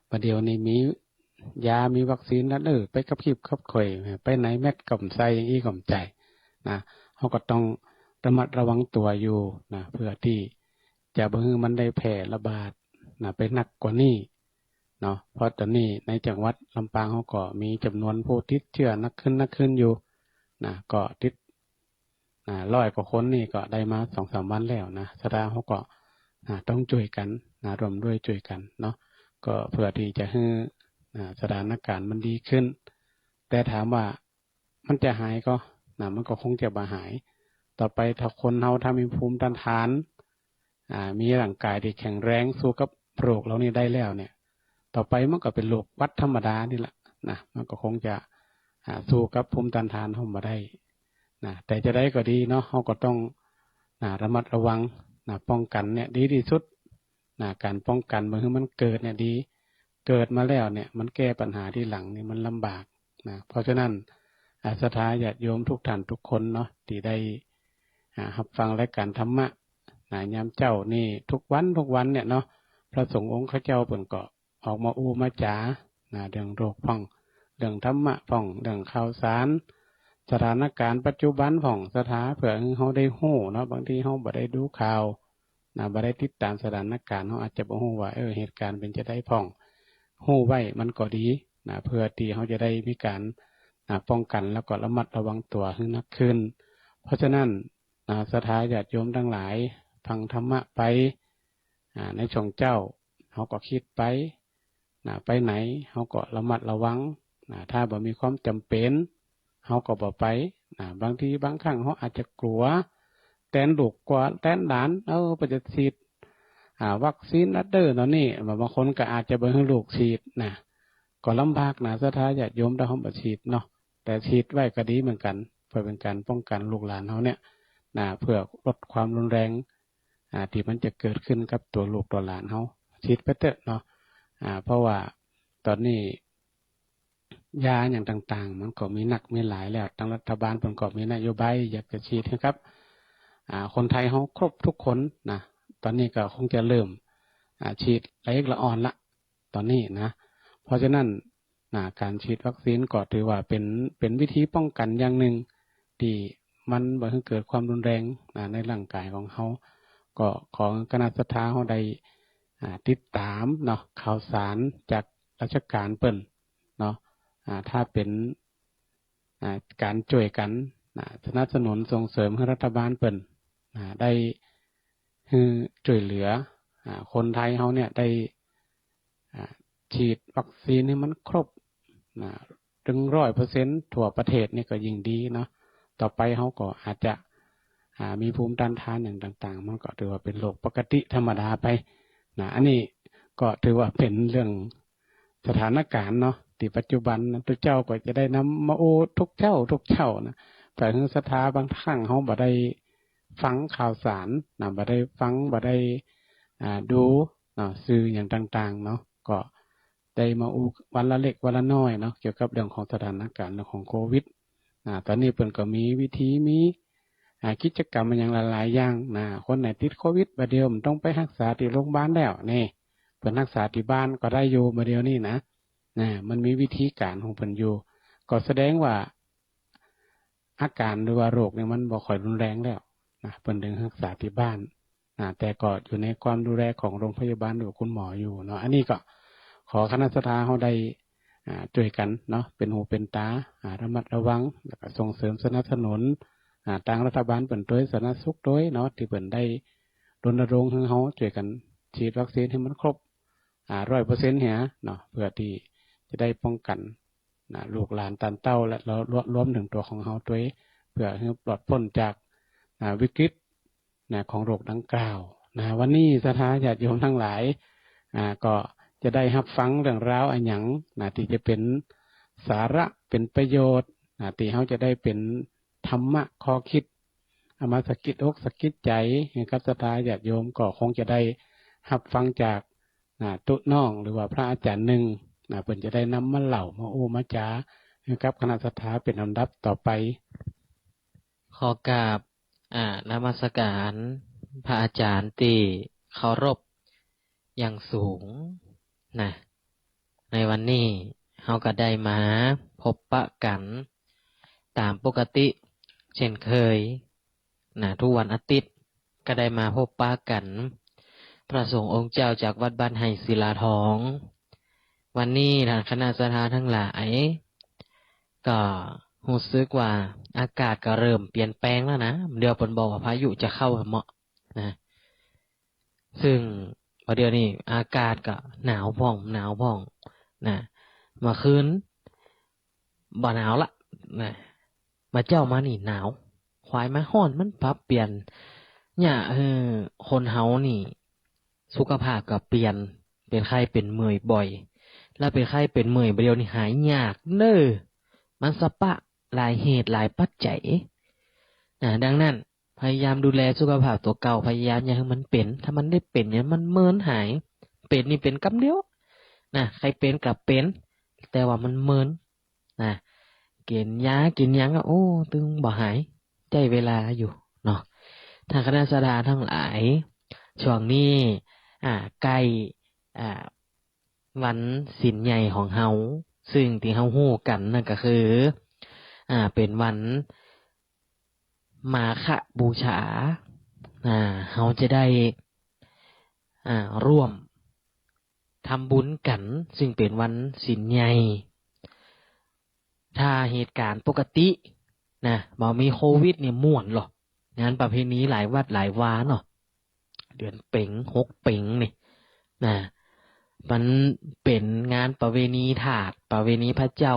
ประเดี๋ยวนี้มียามีวัคซีนแล้วไปกับขีบกับข่อยไปไหนแม็ดก่อมใส่อย่างอี้ก่อมใจนะเขาก็ต้องระมัดระวังตัวอยู่นะเพื่อที่จะบ่ให้มันได้แพร่ระบาดนะไปหนักกว่านี้เนาะเพราะตอนนี้ในจังหวัดลำปางเขาก็มีจำนวนผู้ติดเชื้อนักขึ้นอยู่นะก็ติด100 กว่าคนนี่ก็ได้มา2-3 วันแล้วนะสถานเขาก็ต้องช่วยกันรวมด้วยช่วยกันเนาะก็เพื่อที่จะให้สถานการณ์มันดีขึ้นแต่ถามว่ามันจะหายก็มันก็คงจะบ่หายต่อไปถ้าคนเราถ้ามีภูมิต้านทานมีร่างกายที่แข็งแรงสู้กับโรคเหล่านี้ได้แล้วเนี่ยต่อไปมันก็เป็นโรคหวัดธรรมดานี่แหละนะมันก็คงจะสู้กับภูมิต้านทานเราบ่ได้แต่จะได้ก็ดีเนาะเราก็ต้องระมัดระวังป้องกันเนี่ยดีที่สุดการป้องกันเมื่อมันเกิดเนี่ยดีเกิดมาแล้วเนี่ยมันแก้ปัญหาที่หลังนี่มันลำบากเพราะฉะนั้นศรัทธาญาติโยมทุกท่านทุกคนเนาะที่ได้รับฟังรายการธรรมะยามเจ้านี่ทุกวันเนี่ยเนาะพระสงฆ์องค์ข้าเจ้าเปิ่นก็ออกมาอู้มาจ๋าเรื่องโรคพ่องเรื่องธรรมะพ่องเรื่องข่าวสารสถานการณ์ปัจจุบันของสถาเผื่อเขาได้ฮู้เนาะบางทีเขาบ่ได้ดูข่าวบ่ได้ติดตามสถานการณ์เขาอาจจะบ่ฮู้ว่าเหตุการณ์เป็นจะได้พ่องฮู้ไว้มันก็ดีเพื่อที่เขาจะได้มีการป้องกันแล้วก็ระมัดระวังตัวให้นักขึ้นเพราะฉะนั้นศรัทธาญาติโยมทั้งหลายฟังธรรมะไปในช่องเจ้าเขาก็คิดไปไปไหนเขาก็ระมัดระวังถ้าบ่มีความจำเป็นเขาก็บ่ไปบางทีบางครั้งเขาอาจจะกลัวแตนลูกกว่าแตนหลานไปจะฉีดวัคซีนนัดเดอร์ตอนนี้บางคนก็อาจจะบ่ให้ลูกฉีดก็ลำบากศรัทธาญาติโยมถ้าเขาบ่ฉีดเนาะแต่ฉีดไว้ก็ดีเหมือนกันเพื่อเป็นการป้องกันลูกหลานเขาเนี่ยเพื่อลดความรุนแรงที่มันจะเกิดขึ้นกับตัวลูกตัวหลานเขาฉีดไปเถอะเนาะเพราะว่าตอนนี้ยาอย่างต่างๆมันก็มีหนักมีหลายแล้วทางรัฐบาลประกอบมีนโยบายอยากจะฉีดนะครับคนไทยเขาครบทุกคนตอนนี้ก็คงจะเริ่มฉีดละเอียดละอ่อนละตอนนี้เพราะฉะนั้นการฉีดวัคซีนก็ถือว่าเป็นวิธีป้องกันอย่างหนึ่งที่มันบ่ให้เกิดความรุนแรงในร่างกายของเขาก็ของคณะศรัทธาเขาได้ติดตามเนาะข่าวสารจากราชการเปิ้นเนาะถ้าเป็นการช่วยกันสนับสนุนส่งเสริมให้รัฐบาลเปิ้นได้ช่วยเหลือคนไทยเขาเนี่ยได้ฉีดวัคซีนให้มันครบถึง100%ทั่วประเทศนี่ก็ยิ่งดีเนาะต่อไปเขาก็อาจจะมีภูมิต้านทานอย่างต่างๆมันก็ถือว่าเป็นโรคปกติธรรมดาไปอันนี้ก็ถือว่าเป็นเรื่องสถานการณ์เนาะที่ปัจจุบันทุกเจ้าก็จะได้นำมาโอ้ทุกเจ้านะแต่ถึงศรัทธาบางครั้งเขาบ่ได้ฟังข่าวสารบ่ได้ฟังบ่ได้ดูสื่ออย่างต่างๆเนาะก็ได้มาอู้วันละเล็กวันละน้อยเนาะเกี่ยวกับเรื่องของสถานการณ์ของโควิดตอนนี้เพิ่นก็มีวิธีมีกิจกรรมอย่างหลายๆอย่างคนไหนติดโควิดบัดเดียวมันต้องไปรักษาที่โรงพยาบาลแล้วนี่เพิ่นรักษาที่บ้านก็ได้อยู่บัดเดียวนี่มันมีวิธีการของเพิ่นอยู่ก็แสดงว่าอาการหรือว่าโรคเนี่ยมันบ่ค่อยรุนแรงแล้วเพิ่นถึงรักษาที่บ้านแต่ก็อยู่ในความดูแลของโรงพยาบาลหรือคุณหมออยู่เนาะอันนี้ก็ขอคณะศรัทธาเฮาได้ช่วยกันเนาะเป็นหูเป็นตาระมัดระวังแล้วก็ส่งเสริมสนับสนุนทางรัฐบาลเปิ่นด้วยสาธารณสุขด้วยเนาะที่เปิ่นได้รณรงค์ให้เฮาช่วยกันฉีดวัคซีนให้มันครบ100%เนาะเพื่อที่จะได้ป้องกันลูกหลานตันเต้าและรวมถึงตัวของเฮาด้วยเพื่อให้ปลอดพ้นจากวิกฤตของโรคดังกล่าววันนี้ศรัทธาญาติโยมทั้งหลายก็จะได้รับฟังเรื่องราวอันหยังที่จะเป็นสาระเป็นประโยชน์ที่เฮาจะได้เป็นธรรมะข้อคิดเอามาสะกิดอกสะกิดใจให้กับศรัทธาญาติโยมก็คงจะได้รับฟังจากตุน้องหรือว่าพระอาจารย์หนึ่งเพิ่นจะได้นำมาเล่ามาโอ้มาจาให้กับคณะศรัทธาเป็นลำดับต่อไปขอกราบนมัสการพระอาจารย์ที่เคารพอย่างสูง ในวันนี้เฮาก็ได้มาพบปะกันตามปกติเช่นเคยทุกวันอาทิตย์ก็ได้มาพบปะกันพระสงฆ์องค์เจ้าจากวัดบ้านไห่ศิลาทองวันนี้ทางคณะสถาทั้งหลายก็รู้สึกว่าอากาศก็เริ่มเปลี่ยนแปลงแล้วนะเดี๋ยวเพิ่นบอกว่าพายุจะเข้าเหมาะนะซึ่งพอเดี๋ยวนี้อากาศก็หนาวพ่องนะเมื่อคืนบ่หนาวละนะมาเจ้ามานี่หนาวควายมาฮ้อนมันปรับเปลี่ยนเนี่ยคนเฮานี่สุขภาพก็เปลี่ยนเป็นไข้เป็นเมื่อยบ่อยแล้วเป็นไข้เป็นเมื่อยเดียวนี่หายยากเด้อมันสะปะหลายเหตุหลายปัจจัยดังนั้นพยายามดูแลสุขภาพตัวเก่าพยายามอย่าให้มันเป็นถ้ามันได้เป็นเนี่ยมันเมินหายเป็นนี่เป็นกำเดียวใครเป็นกับเป็นแต่ว่ามันเมินกินยากินยังโอ้ตึงบ่หายใจเวลาอยู่เนาะทางคณะสดาทั้งหลายช่วงนี้ใกล้วันศีลใหญ่ของเฮาซึ่งที่เฮาฮู้กันนั่นก็คือเป็นวันมาฆบูชาเฮาจะได้ร่วมทำบุญกันซึ่งเป็นวันศีลใหญ่ถ้าเหตุการณ์ปกติบ่มีโควิดเนี่ยม่วนหรอกงานประเพณีหลายวัดหลายวาเนาะเดือนเป๋ง6เป๋งนี่มันเป็นงานประเวณีถาดประเวณีพระเจ้า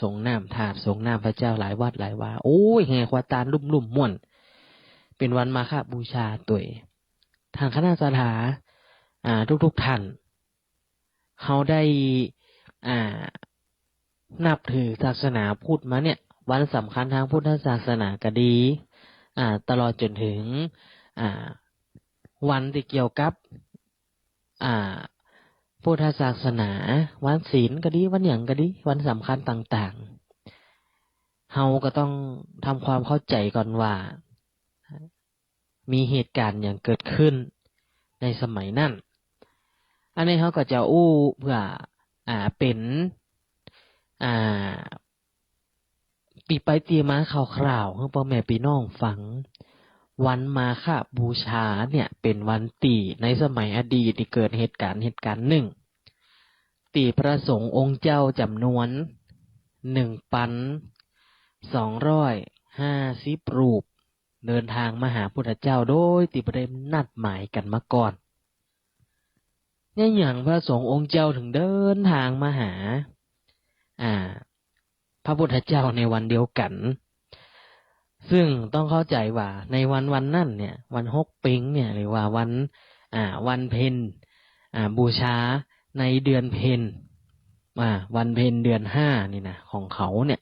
สงน้ำถาดสงน้ำพระเจ้าหลายวัดหลายวาโอ้ยแห่ควาตาลลุ่มๆม่วนเป็นวันมาฆบูชาตัวทางคณะสถาทุกท่านเขาได้นับถือศาสนาพุทธมาเนี่ยวันสำคัญทางพุทธศาสนาก็ดีตลอดจนถึงวันที่เกี่ยวกับพุทธศาสนาวันศีลก็ดีวันหยังก็ดีวันสำคัญต่างๆเฮาก็ต้องทำความเข้าใจก่อนว่ามีเหตุการณ์อย่างเกิดขึ้นในสมัยนั้นอันนี้เขาก็จะเพื่อเป็นปีไปตีมาคร่าวๆให้พ่อแม่พี่น้องฟังวันมาฆบูชาเนี่ยเป็นวันตีในสมัยอดีตที่เกิดเหตุการณ์หนึ่งตีพระสงฆ์องค์เจ้าจำนวน 1,250 รูปเดินทางมาหาพุทธเจ้าโดยที่บ่ได้นัดหมายกันมาก่อนเนี่ยอย่างพระสงฆ์องค์เจ้าถึงเดินทางมาหาพระพุทธเจ้าในวันเดียวกันซึ่งต้องเข้าใจว่าในวันนั้นเนี่ยวัน6เพ็งเนี่ยหรือว่าวันเพ็ญบูชาในเดือนเพ็ญวันเพ็ญเดือน5นี่นะของเขาเนี่ย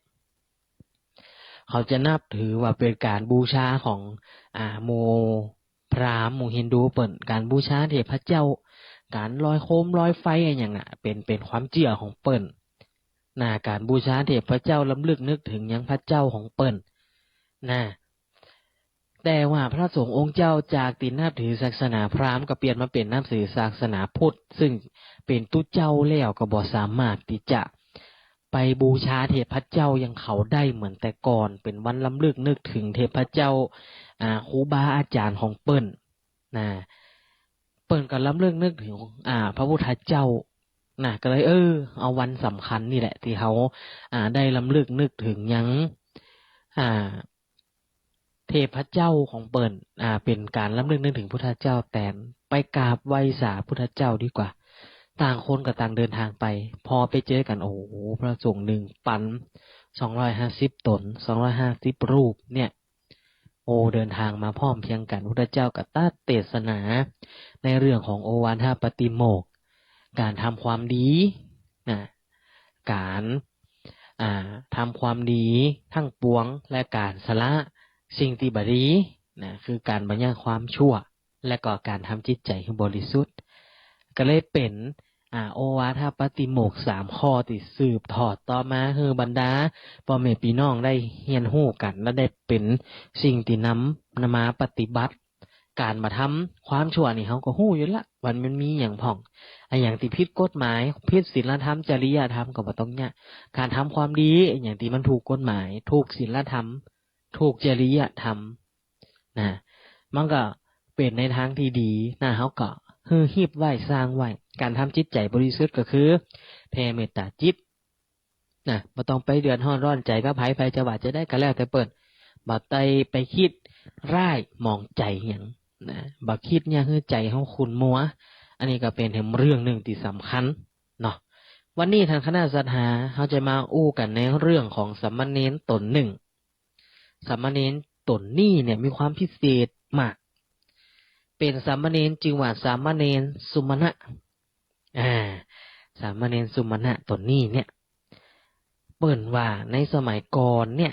เขาจะนับถือว่าเป็นการบูชาของหมู่พราหมณ์หมู่ฮินดูเปิ่นการบูชาเทพเจ้าการลอยโคมลอยไฟอะไรอย่างน่ะเป็นความเชื่อของเปิ่นการบูชาเทพเจ้าล้ำลึกนึกถึงยังพระเจ้าของเปิ่นแต่ว่าพระสงฆ์องค์เจ้าจากตินับถือศาสนาพราหมณ์ก็เปลี่ยนมาเป็นนับถือศาสนาพุทธซึ่งเป็นตุเจ้าแล้วก็บ่สามารถที่จะไปบูชาเทพเจ้ายังเขาได้เหมือนแต่ก่อนเป็นวันล้ำลึกนึกถึงเทพเจ้าครูบาอาจารย์ของเปิ้นเปิ้นก็ล้ำลึกนึกถึงพระพุทธเจ้าก็เลยเอาวันสำคัญนี่แหละที่เขาได้ล้ำลึกนึกถึงยังเทพเจ้าของเปิ้นเป็นการล้ำลึกนึกถึงพุทธเจ้าแต่ไปกราบไหว้สาพุทธเจ้าดีกว่าต่างคนกับต่างเดินทางไปพอไปเจอกันโอ้โหพระสงฆ์1,250 ตน250 รูปเนี่ยเดินทางมาพร้อมเพียงกันพุทธเจ้าก็ตัดเทศนาในเรื่องของโอวาทปฏิโมกข์การทำความดีการทำความดีทั้งปวงและการสละสิ่งที่บ่ดีคือการบัญญัติความชั่วและก็การทำจิตใจให้บริสุทธิ์ก็เลยเป็นโอวาทปฏิโมกข์3ข้อที่สืบทอดต่อมาคือบรรดาพ่อแม่พี่น้องได้เรียนรู้กันและได้เป็นสิ่งที่นำมาปฏิบัติ การมาทำความชั่วนี่เขาก็ฮู้อยู่ละมันมีอย่างพ่องไอ้อย่างที่ผิดกฎหมายผิดศีลธรรมจริยธรรมก็บ่ต้องเนี่ยการทำความดีไอ้อย่างที่มันถูกกฎหมายถูกศีลธรรมถูกจริยธรรมนะมันก็เป็นในทางที่ดีนะเขาก็ฮีบไว้สร้างไว้การทำจิตใจบริสุทธิ์ก็คือแผ่เมตตาจิตนะบ่ต้องไปเดือดร้อนใจกับไผจะว่าจะได้ก็แล้วแต่เปิดบ่ไปคิดร้ายมองใจหยังนะบ่คิดเนี่ยคือใจเฮาขุ่นมัวอันนี้ก็เป็นเรื่องหนึ่งที่สำคัญเนาะวันนี้ทางคณะศรัทธาเฮาจะมาอู้กันในเรื่องของสามเณรตนหนึ่งสามเณรตนนี้เนี่ยมีความพิเศษมากเป็นสามเณรจึงว่าสามเณรสุมาณะสามเณรสุมาณะตนนี้เนี่ยเปิ้นว่าในสมัยก่อนเนี่ย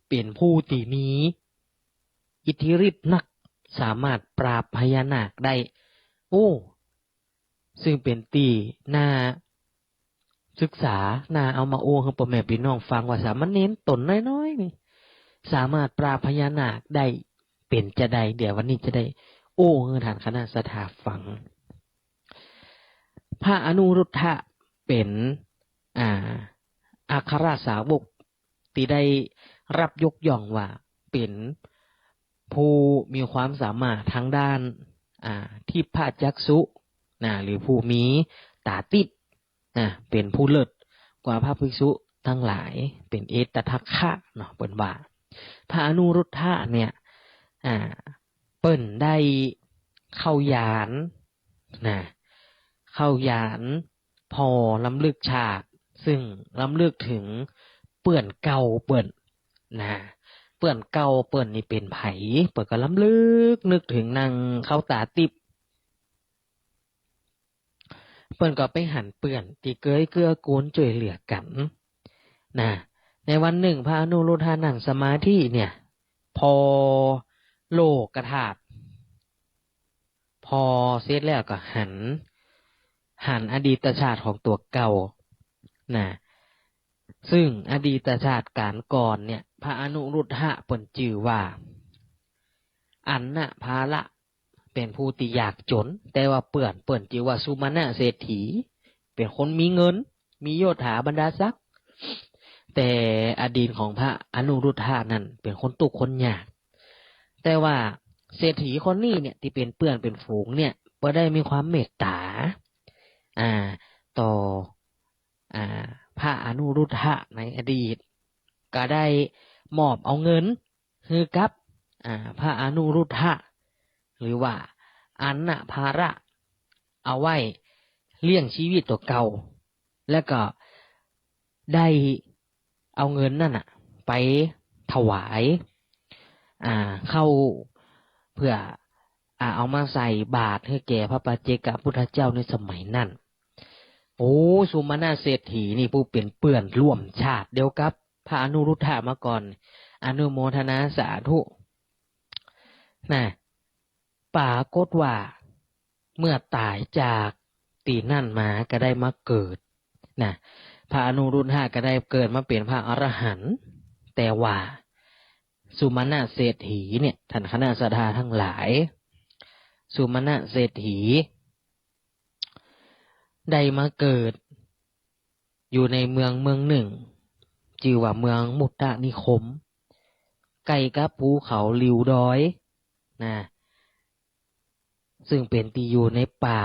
เป็นผู้ที่มีอิทธิฤทธิ์นักสามารถปราบพญานาคได้ซึ่งเป็นตีน่าศึกษาน่าเอามาโอ้ให้พ่อแม่พี่น้องฟังว่าสามเณรตนน้อยๆนี่สามารถปราบพญานาคได้เป็นจะได้เดี๋ยววันนี้จะได้ให้ท่านคณะศรัทธาฟังพระอนุรุทธะเป็นอัครสาวกที่ได้รับยกย่องว่าเป็นผู้มีความสามารถทางด้านทิพจักษุหรือผู้มีตาทิพย์เป็นผู้เลิศกว่าพระภิกษุทั้งหลายเป็นเอตทัคคะเนาะเปิ้นว่าพระอนุรุทธะเนี่ยเปิ้นได้เข้ายานเข้ายานพอลำลึกชาติซึ่งลำลึกถึงเปื่อนเก่าเปิ้นเปื่อนเก่าเปิ้นนี่เป็นไผเปิ้นก็ลำลึกนึกถึงนางเข้าตาติบเปิ้นก็ไปหันเปื่อนที่เกยเกื้อกูลช่วยเหลือกันในวันหนึ่งพระอนุรุทธะนั่งสมาธิเนี่ยพอโลกธาตุพอเสร็จแล้วก็หันอดีตชาติของตัวเก่าซึ่งอดีตชาติการก่อนเนี่ยพระอนุรุทธะเปิ้นชื่อว่าอันนะภาละเป็นผู้ที่ยากจนแต่ว่าเปิ้นชื่อว่าสุมาณะเศรษฐีเป็นคนมีเงินมียศถาบรรดาศักดิ์แต่อดีตของพระอนุรุทธะนั้นเป็นคนตุกข์คนยากแต่ว่าเศรษฐีคนนี้เนี่ยที่เป็นเปื้อนเป็นฝูงเนี่ยบ่ได้มีความเมตตาต่อพระอนุรุทธะในอดีตก็ได้มอบเอาเงินให้กับพระอนุรุทธะหรือว่าอันนะภาระเอาไว้เลี้ยงชีวิตตัวเก่าแล้วก็ได้เอาเงินนั่นไปถวายเข้าเพื่อเอามาใส่บาตรให้แก่พระปัจเจกพุทธเจ้าในสมัยนั้นสุมาณะเศรษฐีนี่ผู้เป็นเปื้อนร่วมชาติเดียวกับพระอนุรุทธะมาก่อนอนุโมทนาสาธุปรากฏว่าเมื่อตายจากตีนั่นมาก็ได้มาเกิดพระอนุรุทธะก็ได้เกิดมาเป็นพระอรหันต์แต่ว่าสุมาณะเศรษฐีเนี่ยท่านคณะศรัทธาทั้งหลายสุมาณะเศรษฐีได้มาเกิดอยู่ในเมืองหนึ่งชื่อว่าเมืองมุตตนิคมใกล้กับภูเขาลิวดอยซึ่งเป็นที่อยู่ในป่า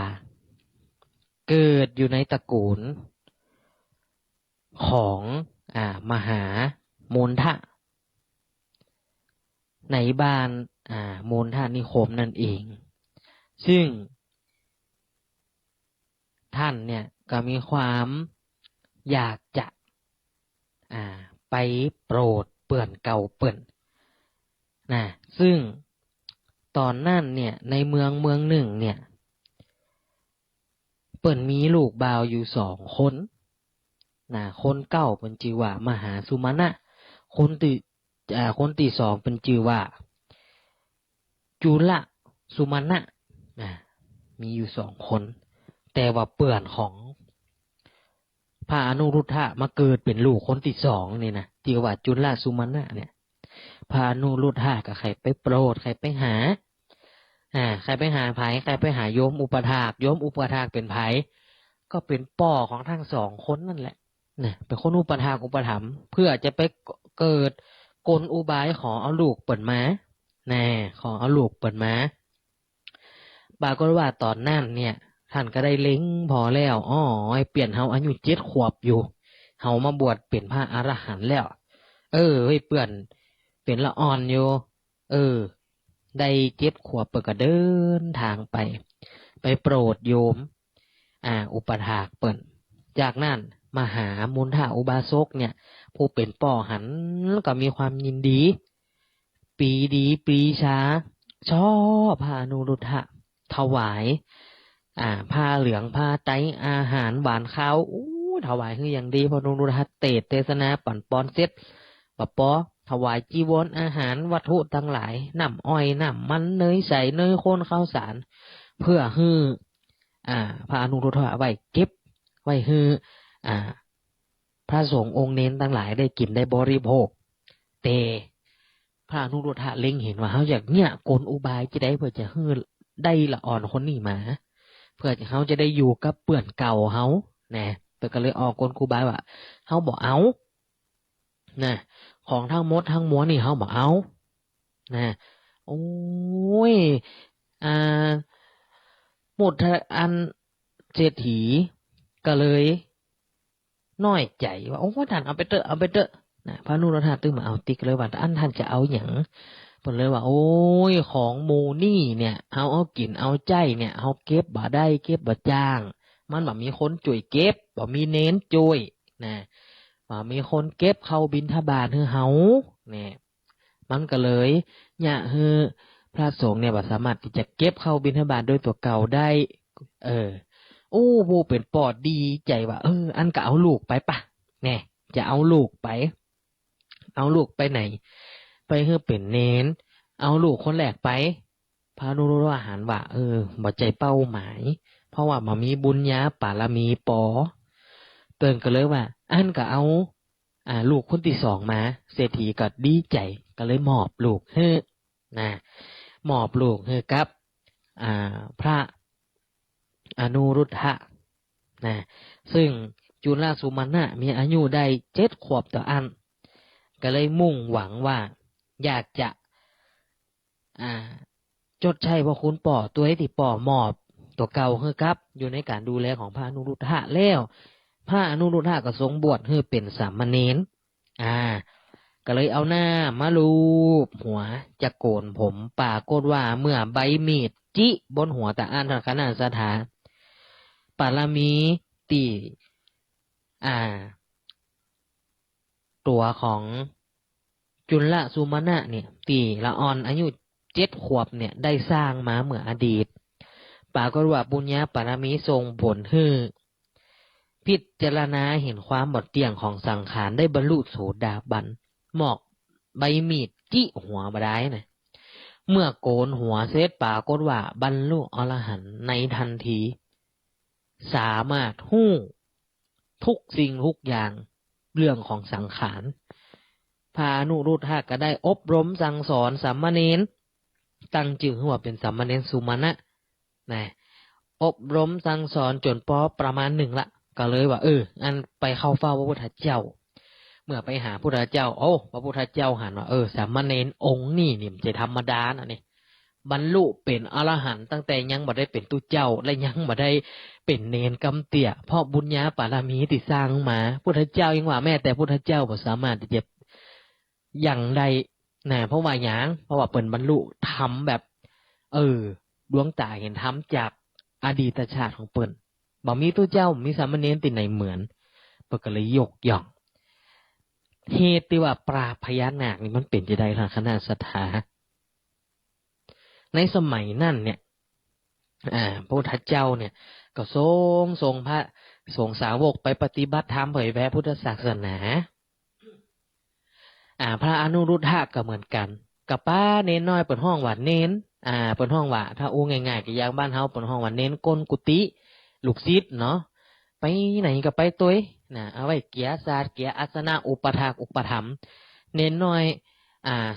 เกิดอยู่ในตระกูลของมหาโมนทะในบ้านโมนทะนิคมนั่นเองซึ่งท่านเนี่ยก็มีความอยากจะไปโปรดเปื่อนเก่าเปิ่นซึ่งตอนนั้นเนี่ยในเมืองหนึ่งเนี่ยเปิ่นมีลูกบ่าวอยู่2 คนคนเก่าเป็นชื่อว่ามหาสุมาณะคนที่สองเป็นชื่อว่าจุลสุมาณะมีอยู่2 คนแต่ว่าเปื่อนของพระอนุรุทธะมาเกิดเป็นลูกคนที่2นี่นะที่ว่าจุลสุมาณะเนี่ยพระอนุรุทธะก็ใครไปโปรดใครไปหา ใครไปหาไผใครไปหาโยมอุปถากโยมอุปถากเป็นไผก็เป็นป่อของทั้งสองคนนั่นแหละเนี่ยเป็นคนอุปถากอุปถัมภ์เพื่อจะไปเกิดกลอุบายขอเอาลูกเปิดมาแน่ขอเอาลูกเปิดมาปรากฏว่าตอนนั้นเนี่ยท่านก็ได้เล็งพอแล้วเปลี่ยนเฮาอายุ7 ขวบอยู่เฮามาบวชเป็นพระอรหันต์แล้วเฮ้ยเปื่อนเป็นละอ่อนอยู่ได้7 ขวบเปิดก็เดินทางไปโปรดโยมอุปถากเปิ่นจากนั้นมาหามุนทาอุบาสกเนี่ยผู้เป็นป่อหันก็มีความยินดีปีดีปรีชาชอบพาอนุรุทธะถวายผ้าเหลืองผ้าไตรอาหารหวานข้าวถวายคืออย่างดีพออนุรุทธะเทศนาปั่นปอนเสร็จปะปอถวายจีวรอาหารวัตถุทั้งหลายน้ำอ้อยน้ำมันเนยใสเนยข้นข้าวสารเพื่อฮือพระอนุรุทธะไว้เก็บไว้ฮือพระสงฆ์องค์เน้นทั้งหลายได้กินได้บริโภคแต่พระอนุรุทธะเล็งเห็นว่าเขาอยากเนี่ยกลอุบายจะได้เพื่อจะฮือได้ละอ่อนคนนี้มาเพื่อเขาจะได้อยู่กับเปื่อนเก่าเขานะเพื่อก็เลยออกกลอุบายว่าเขาบอกเอานะของทั้งหมดทั้งมวลนี่เขาบอกเอานะโอ้ยหมดอันเศรษฐีก็เลยน้อยใจว่าโอ้ท่านเอาไปเถอะนะพระนุรธาตึงมาเอาติ๊กเลยว่าท่านจะเอาอย่างเพิ่นเลยว่าโอ้ยของโมนี่เนี่ยเอากินเอาใจเนี่ยเอาเก็บบ่ได้เก็บบ่จ้างมันบ่มีคนช่วยเก็บบ่มีเน้นช่วยนะบ่มีคนเก็บเข้าบิณฑบาตให้เฮาเนี่ยมันก็เลยเนี่ยคือพระสงฆ์เนี่ยบ่สามารถที่จะเก็บเข้าบิณฑบาตโดยตัวเก่าได้ผู้เป็นปอดดีใจว่าอันก็เอาลูกไปปะแน่จะเอาลูกไปไหนไปเพื่อเป็นเน้นเอาลูกคนแรกไปพระนุรุทธะหันว่าบ่ใจเป้าหมายเพราะว่าบ่มีบุญญาบารมีปอเตือนก็เลยว่าอันก็เอาลูกคนที่สองมาเศรษฐีก็ดีใจก็เลยมอบลูกให้นะมอบลูกให้กับพระอนุรุทธะนะซึ่งจุลสุมาณะมีอายุได้7 ขวบต่ออันก็เลยมุ่งหวังว่าอยากจะจดใช้พระคุณป่อตัวที่ป่อมอบตัวเก่าให้กับอยู่ในการดูแลของพระอนุรุทธะแล้วพระอนุรุทธะก็ทรงบวชให้เป็นสามเณรก็เลยเอาหน้ามาลูบหัวจะโกนผมปรากฏว่าเมื่อใบมีดจิบนหัวตาอันทคณะสถาปารมีตีตัวของจุลสุมาณะเนี่ยตีละอ่อนอายุ7 ขวบเนี่ยได้สร้างมาเมื่ออดีตปรากฏว่าบุญญาปารมีทรงผลให้พิจารณาเห็นความหมดเที่ยงของสังขารได้บรรลุโสดาบันหมอกใบมีดจิหัวบ่ได้นะเมื่อโกนหัวเสร็จปรากฏว่าบรรลุอรหันต์ในทันทีสามารถฮู้ทุกสิ่งทุกอย่างเรื่องของสังขารพระอนุรุทธะก็ได้อบรมสั่งสอนสามเณรตั้งชื่อว่าเป็นสามเณรสุมาณะนะอบรมสั่งสอนจนพอประมาณหนึ่งละก็เลยว่าอันไปเข้าเฝ้าพระพุทธเจ้าเมื่อไปหาพระพุทธเจ้าพระพุทธเจ้าหันว่าสามเณรองค์นี่มันจะธรรมดานะนี่บรรลุเป็นอรหันต์ตั้งแต่ยังบ่ได้เป็นตุเจ้าและยังบ่ได้เป็นเนรกำเตี่ยเพราะบุญญาปารมีที่สร้างมาพุทธเจ้ายังว่าแม่แต่พุทธเจ้าบ่สามารถที่จะอย่างใดนะเพราะว่าหยังเพราะว่าเปิ่นบรรลุธรรมแบบดวงตาเห็นธรรมจากอดีตชาติของเปิ่นบ่มีตุเจ้ามีสามเณรที่ไหนเหมือนเปิ่นก็เลยยกย่องเหตุที่ว่าปราบพญานาคนี่มันเป็นจะได้ล่ะคณะสัทธาในสมัยนั่นเนี่ยพระพุทธเจ้าเนี่ยก็ทรงพระสงฆ์สาวกไปปฏิบัติธรรมเผยแผ่พุทธศาสนาพระอนุรุทธะก็เหมือนกันกับป้าเน้นน้อยเปิดห้องว่าเน้นเปิดห้องว่าถ้าอู้ง่ายๆก็อย่างบ้านเฮาเปิดห้องว่าเน้นก้นกุฏิลูกศิษย์เนาะไปไหนก็ไปตัวเอาไว้เกียรศาสตร์เกียรอาสนะอุปถากอุปถัมภ์เน้นน้อย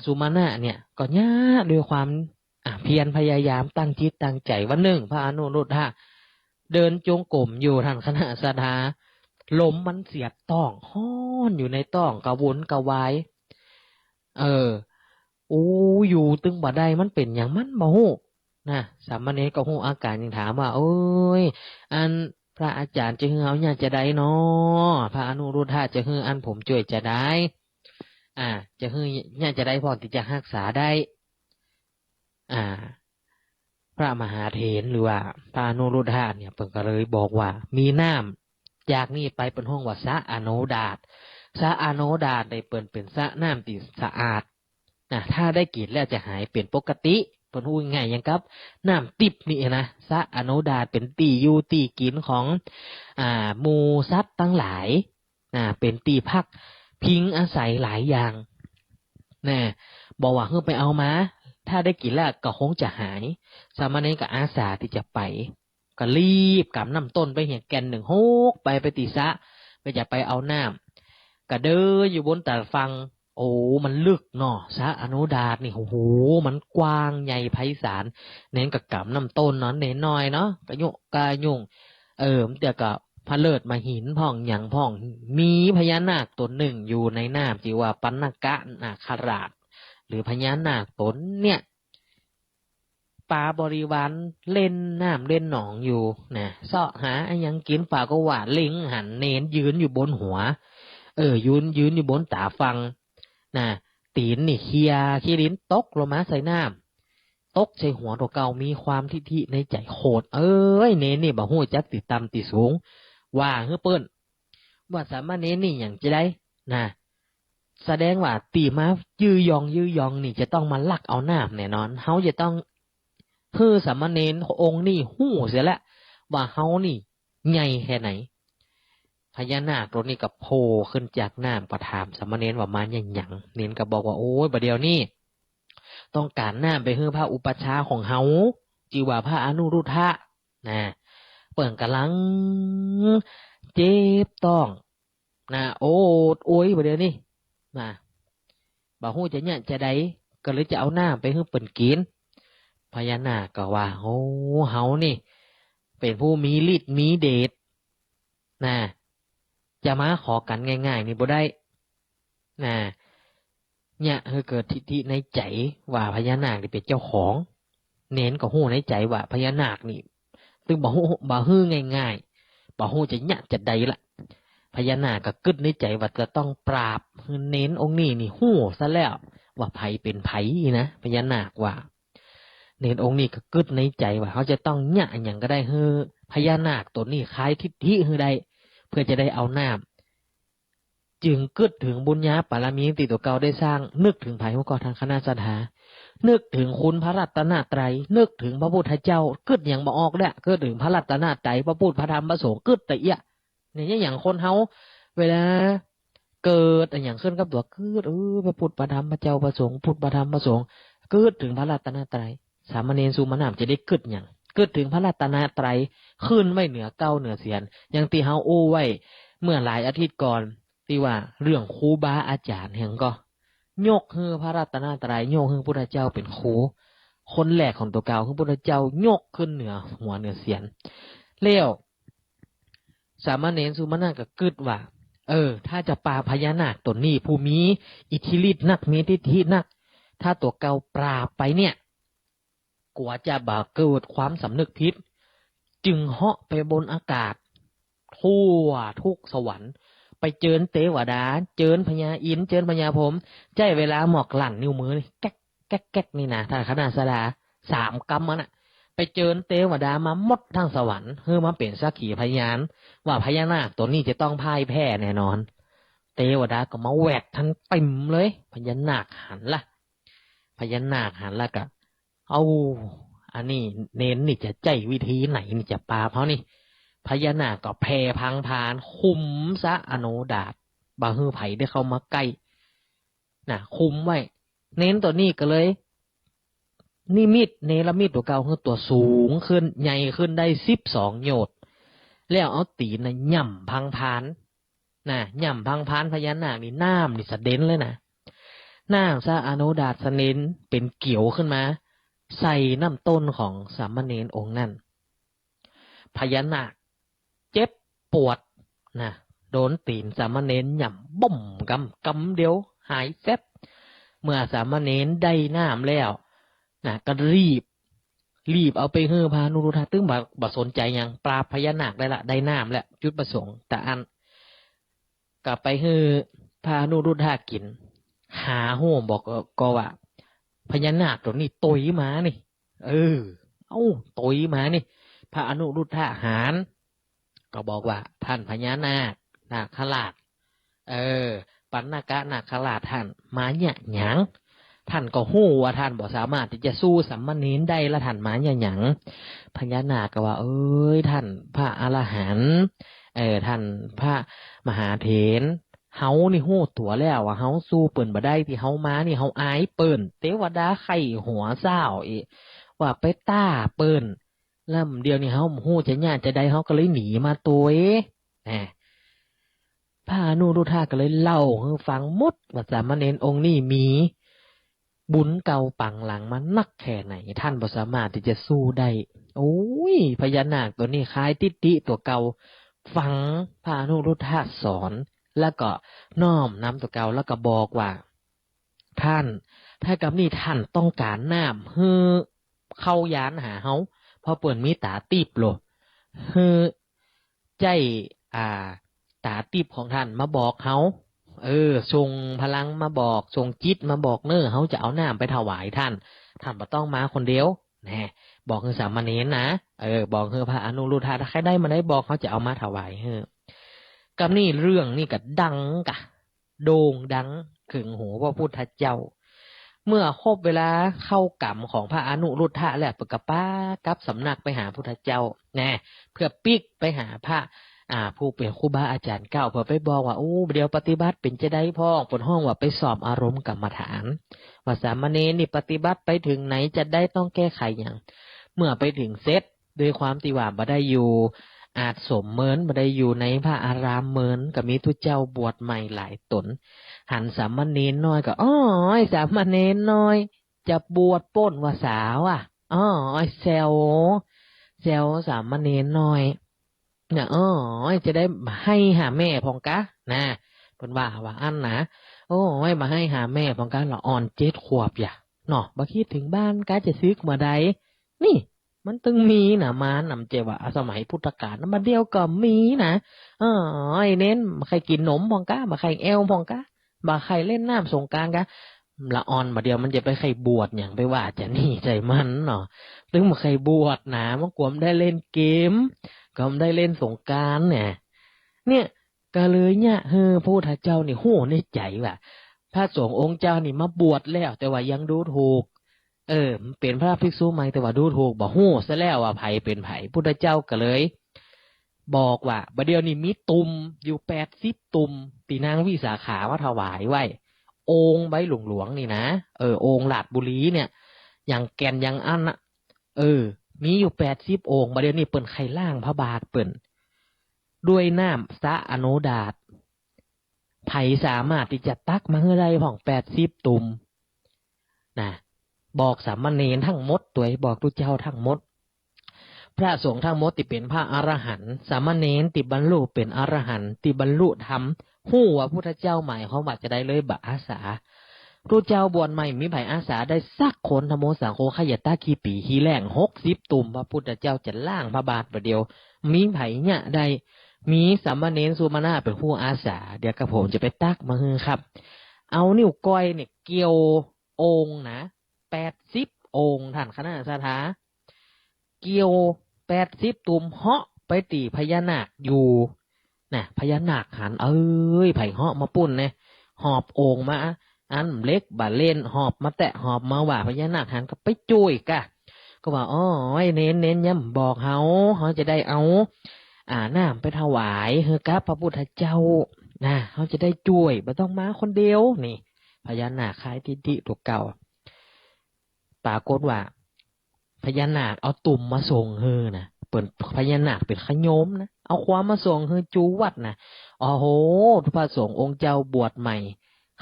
สุมาณะเนี่ยก็ยากด้วยความ เพียรพยายามตั้งจิตตั้งใจว่าหนึ่งพระอนุรุทธะเดินจงกรมอยู่ท่านคณะสดาลมมันเสียดต้องฮ้อนอยู่ในต้องกระวนกระวายโอ้อยู่ตึงบ่ได้มันเป็นอย่างมันบ่ฮู้นะสามเณรก็ฮู้อาการยังถามว่าโอ้ยอันพระอาจารย์จะฮือเอาเนี่ยจะได้เนาะพระอนุรุทธะจะฮืออันผมช่วยจะได้จะฮือเนี่ยจะได้พอที่จะรักษาได้พระมหาเถรหรือว่าพระอนุรุทธะเนี่ยเพิ่นก็เลยบอกว่ามีน้ำจากนี้ไปเป็นห้องว่าสะอโนดาตสะอโนดาตได้เปิ่นเป็นสะน้ำที่สะอาดถ้าได้กินแล้วจะหายเป็นปกติเพิ่นฮู้ง่ายอย่างกับน้ำติบนี่นะสะอโนดาตเป็นตีอยู่ตีกินของหมู่สัตว์ทั้งหลายเป็นตีพักพิงอาศัยหลายอย่างบอกว่าเฮ้ยไปเอามาถ้าได้กินแล้วก็คงจะหายสามเณรก็อาสาที่จะไปก็รีบกำน้ำต้นไปเหี่ยแก่นหนึ่งโฮกไปติสะไปจะไปเอาน้ำก็เดินอยู่บนตาฟังโอ้มันลึกเนาะสะอนุดาตนี่โอ้โหมันกว้างใหญ่ไพศาลเน้นกับกำน้ำต้นเนาะเน้นน้อยเนาะกระยุกกระยุ่งเดี๋ยวก็พระเลิศมาหินพ่องหยังพ่องมีพญานาคตนหนึ่งอยู่ในน้ำที่ว่าปัณณกะนาคราชหรือพญานาคตนเนี่ยปลาบริวารเล่นน้ำเล่นหนองอยู่นะเสาะหาไอ้ยังกินปลาก็หวานลิงหันเน้นยืนอยู่บนหัวยืนอยู่บนตาฟังตีนนี่เคลียขี้ลิ้นตกลงมาใส่น้ำตกใส่หัวตัวเก่ามีความทิฐิในใจโคตรเน้นนี่บ่ฮู้จักติดต่ำติดสูงว่าเฮ้อเปิ้นว่าสามารถเน้นนี่อย่างจะได้แสดงว่าตีมายื้อยองนี่จะต้องมาลักเอาน้ำแน่นอนเฮาจะต้องคือสามเณรองค์นี่ฮู้เสียแล้วว่าเฮานี่ใหญ่แค่ไหนพญานาคตัวนี้ก็โผล่ขึ้นจากน้ำก็ถามสามเณรว่ามาหยังเน้นก็บอกว่าโอ้ยบัดเดียวนี่ต้องการน้ำไปให้พระอุปัชฌาย์ของเฮาจิว่าพระอนุรุทธะเปิ่นกำลังเจ็บต้องโอ้ยบัดเดียวนี่บ่ฮู้จะเนี่ยจะได้ก็เลยจะเอาน้ำไปให้เปิ่นกินพญานาคก็ว่าโอ้เฮานี่เป็นผู้มีฤทธิ์มีเดชจะมาขอกันง่ายๆนี่บ่ได้เนี่ยเกิดทิฏฐิในใจว่าพญานาคนี่เป็นเจ้าของเน้นก็ฮู้ในใจว่าพญานาคนี่ตึงบ่ฮู้ง่ายๆบ่ฮู้จะเนี่ยจะได้ละพญานาคก็กึดในใจว่าจะต้องปราบเน้นองค์นี่ฮู้ซะแล้วว่าไผเป็นไผนะพญานาคว่าเน้นองค์นี้ก็กึดในใจว่าเขาจะต้องเนี่ยอย่างก็ได้พญานาคตัวนี้คล้ายทิฏฐิได้เพื่อจะได้เอาน้ำจึงกึดถึงบุญญาปารมีติตัวเก่าได้สร้างนึกถึงไผหัวก่อทางคณะสัทธานึกถึงคุณพระรัตนตรัยนึกถึงพระพุทธเจ้ากึดอย่างบ่ออกแล้วกึดถึงพระรัตนตรัยพระพุทธพระธรรมพระสงฆ์กึดแต่เอี้ยเนี่ยอย่างคนเฮาเวลาเกิดอย่างขึ้นกับตัวกึดพระพุทธพระธรรมพระเจ้าพระสงฆ์พุทธพระธรรมพระสงฆ์กึดถึงพระรัตนตรัยสามเณรสุมาณะจะได้กึดอย่างกึดถึงพระรัตนตรัยขึ้นไม่เหนือเก้าเหนือเสียนอย่างที่เฮาโอ้ไว้เมื่อหลายอาทิตย์ก่อนที่ว่าเรื่องครูบาอาจารย์แห่งก็ยกให้พระรัตนตรัยยกให้พระพุทธเจ้าเป็นครูคนแรกของตัวเก่าคือพระพุทธเจ้ายกขึ้นเหนือหัวเหนือเสียนแล้วสามเณรสุมาณะก็กึดว่าถ้าจะปราบพญานาคตนนี้ผู้มีอิทธิฤทธิ์นักมีทิฏฐินักถ้าตัวเก่าปราบไปเนี่ยกว่าจะบ่เกิดความสำนึกผิดจึงเหาะไปบนอากาศทั่วทุกสวรรค์ไปเจิญเทวดาเจิญพญาอินทร์เจิญพญาพรหมใจเวลาหมอกหลั่นนิ้วมือนี่แก๊กแก๊กแก๊กนี่นะถ้าคณะสดา3 กรรมน่ะไปเจิญเทวดามาหมดทั้งสวรรค์เพื่อมาเป็นสักขีพยานว่าพญานาคตัวนี้จะต้องพ่ายแพ้แน่นอนเทวดาก็มาแหวกทั้งเต็มเลยพญานาคหันละพญานาคหันละก็อันนี้เน้นนี่จะใจวิธีไหนนี่จะปราบเขานี่พญานาคก็แผ่พังพานคุมซะอโนดาตบาฮือไผได้เข้ามาใกล้คุมไว้เน้นตัวนี้ก็เลยนิมิตเนรมิตตัวเก่าคือตัวสูงขึ้นใหญ่ขึ้นได้12 โยชน์แล้วเอาตีนย่ำพังพานย่ำพังพานพญานาคนี่น้ำนี่สะเด็นเลยน้ำซะอโนดาตสะเด็นเป็นเกี่ยวขึ้นมา ใส่น้ำต้นของสามเณรองค์นั้นพญานาคเจ็บปวดนะโดนตีนสามเณรหย่ำบ่มกำเดียวหายแฟบเมื่อสามเณรได้น้ำแล้วนะก็รีบเอาไปเฮือพานุรุทธะตึงบ่สนใจยังปราบพญานาคได้ละได้น้ำแล้วจุดประสงค์แต่อันกลับไปเฮือพานุรุทธะกินหาโหมบอกก็ว่าพญานาคตัวนี้ตุยมานี่ตุยมานี่พระอนุรุทธะหารก็บอกว่าท่านพญานาคราชปัณณกะนาคราชท่านมาเนี่ยหยังท่านก็ฮู้ว่าท่านบ่สามารถที่จะสู้สัมมณีนได้ละท่านมาเนี่ยหยังพญานาคก็ว่าท่านพระอรหันต์ท่านพระมหาเถรเฮานี่ฮู้ตัวแล้วว่าเฮาสู้เปิ้นบ่ได้ที่เฮามานี่เฮาอายเปิ้นเทวดาไข้หัวเศร้าอีว่าไปต้าเปิ้นแล้วเดี๋ยวนี้เฮาฮู้จะญาติจะได้เฮาก็เลยหนีมาตัวพระอนุรุทธะก็เลยเล่าให้ฟังหมดว่าสามเณรองค์นี้มีบุญเก่าปังหลังมานักแค่ไหนท่านบ่สามารถที่จะสู้ได้พญานาคตัวนี้คล้ายติติตัวเก่าฟังพระอนุรุทธะสอนแล้วก็น้อมนำตัวเก่าแล้วก็บอกว่าท่านถ้ากับนี่ท่านต้องการน้ำฮือเข้ายานหาเฮาเพราะเปิ้นมีตาตีบโลฮือใจตาตีบของท่านมาบอกเฮาส่งพลังมาบอกส่งจิตมาบอกเฮาจะเอาน้ำไปถวายท่านบ่ต้องมาคนเดียวแน่บอกคือสามเณรนะบอกคือพระอนุรุทธะถ้าใครได้มาได้บอกเขาจะเอามาถวายกับนี่เรื่องนี่ก็ดังกะโด่งดังถึงหูพระพุทธเจ้าเมื่อครบเวลาเข้ากรรมของพระอนุรุทธะแล้วปกป้ากลับสำนักไปหาพุทธเจ้าแน่เพื่อปิกไปหาพระผู้เป็นครูบาอาจารย์เก่าเพื่อไปบอกว่าเดี๋ยวปฏิบัติเป็นจะได้พ่อผลห้องว่าไปสอบอารมณ์กรรมฐานว่าสามเณรนี่ปฏิบัติไปถึงไหนจะได้ต้องแก้ไขอย่างเมื่อไปถึงเซตด้วยความที่ว่าบ่ได้อยู่อาจสมเหมือนบ่ได้อยู่ในพระอารามเหมือนกับมีทุเจ้าบวชใหม่หลายตนหันสามเณรน้อยก็สามเณรน้อยจะบวชป้นว่าสาวแซวสามเณรน้อยเนี่ยจะได้ให้หาแม่พองกะนะเพิ่นว่าอันนะมาให้หาแม่พองกะละอ่อน7 ขวบอย่าเนาะบ่คิดถึงบ้านกะจะซื้อมาใดนี่มันตึงมีนะมานำเจว่าสมัยพุทธกาลมาเดียวก็มีนะเน้นมาใครกินนมพองกะมาใครแอลพองกะมาใครเล่นน้ำสงกรานต์กะละอ่อนมาเดียวมันจะไปใครบวชอย่างไปว่าจะนี่ใจมันเนาะตึงมาใครบวชนะมันกวมได้เล่นเกมก็ได้เล่นสงกรานต์เนี่ยก็เลยเนี่ยพระพุทธเจ้านี่โหในใจว่าพระสงฆ์องค์เจ้านี่มาบวชแล้วแต่ว่ายังดูถูกเป็นพระภิกษุใหม่แต่ว่าดูถูกบ่ฮู้ซะแล้วว่าไผเป็นไผพุทธเจ้าก็เลยบอกว่าบัดเดี๋ยวนี้มีตุ่มอยู่80 ตุ่มตีนางวิสาขามาถวายไว้องค์ใบหลวงๆนี่นะองค์ลาดบุรีเนี่ยอย่างแก่นอย่างอันน่ะมีอยู่80 องค์บัดเดี๋ยวนี้เปิ้นไข่ล่างพระบาทเปิ้นด้วยน้ำสะอโนดาตไผสามารถที่จะตักมาให้ได้ของ80 ตุ่มนะบอกสามเณรทั้งหมดตัวบอกทุเจ้าทั้งหมดพระสงฆ์ทั้งหมดที่เป็นพระอรหันต์สามเณรที่บรรลุเป็นอรหันต์ที่บรรลุธรรมฮู้ว่าพุทธเจ้าใหม่เขาว่าจะได้เลยบะอาสาพระเจ้าบวชใหม่มีไผอาสาได้สักคนธโมสังโฆขยตาคีปีฮีแรง60 ตุ่มพระพุทธเจ้าจะล่างพระบาทประเดียวมีไผเนี่ยได้มีสามเณรสุมาณะเป็นผู้อาสาเดี๋ยวกระผมจะไปตักมาฮือครับเอานิ้วก้อยเนี่ยเกี่ยวองค์นะ80 องค์ท่านคณะสถาเกี่ยว80 ตุ่มเหาะไปตีพญานาคอยู่นะพญานาคหันไผเหาะมาปุ่นเนี่ยหอบองค์มาอันเล็กบาเล่นหอบมาแตะหอบมาว่าพญานาคหันก็ไปจุ้ยกะก็ว่าเน้นย้ำบอกเขาจะได้เอาน้ำไปถวายเฮกับพระพุทธเจ้านะเขาจะได้จุ้ยไม่ต้องมาคนเดียวนี่พญานาคคล้ายทิฏฐิตัวเก่าปรากฏว่าพญานาคเอาตุ่มมาส่งนะเปิดพญานาคเป็นขโยมนะเอาความมาส่งจูวัดนะพระสงฆ์องค์เจ้าบวชใหม่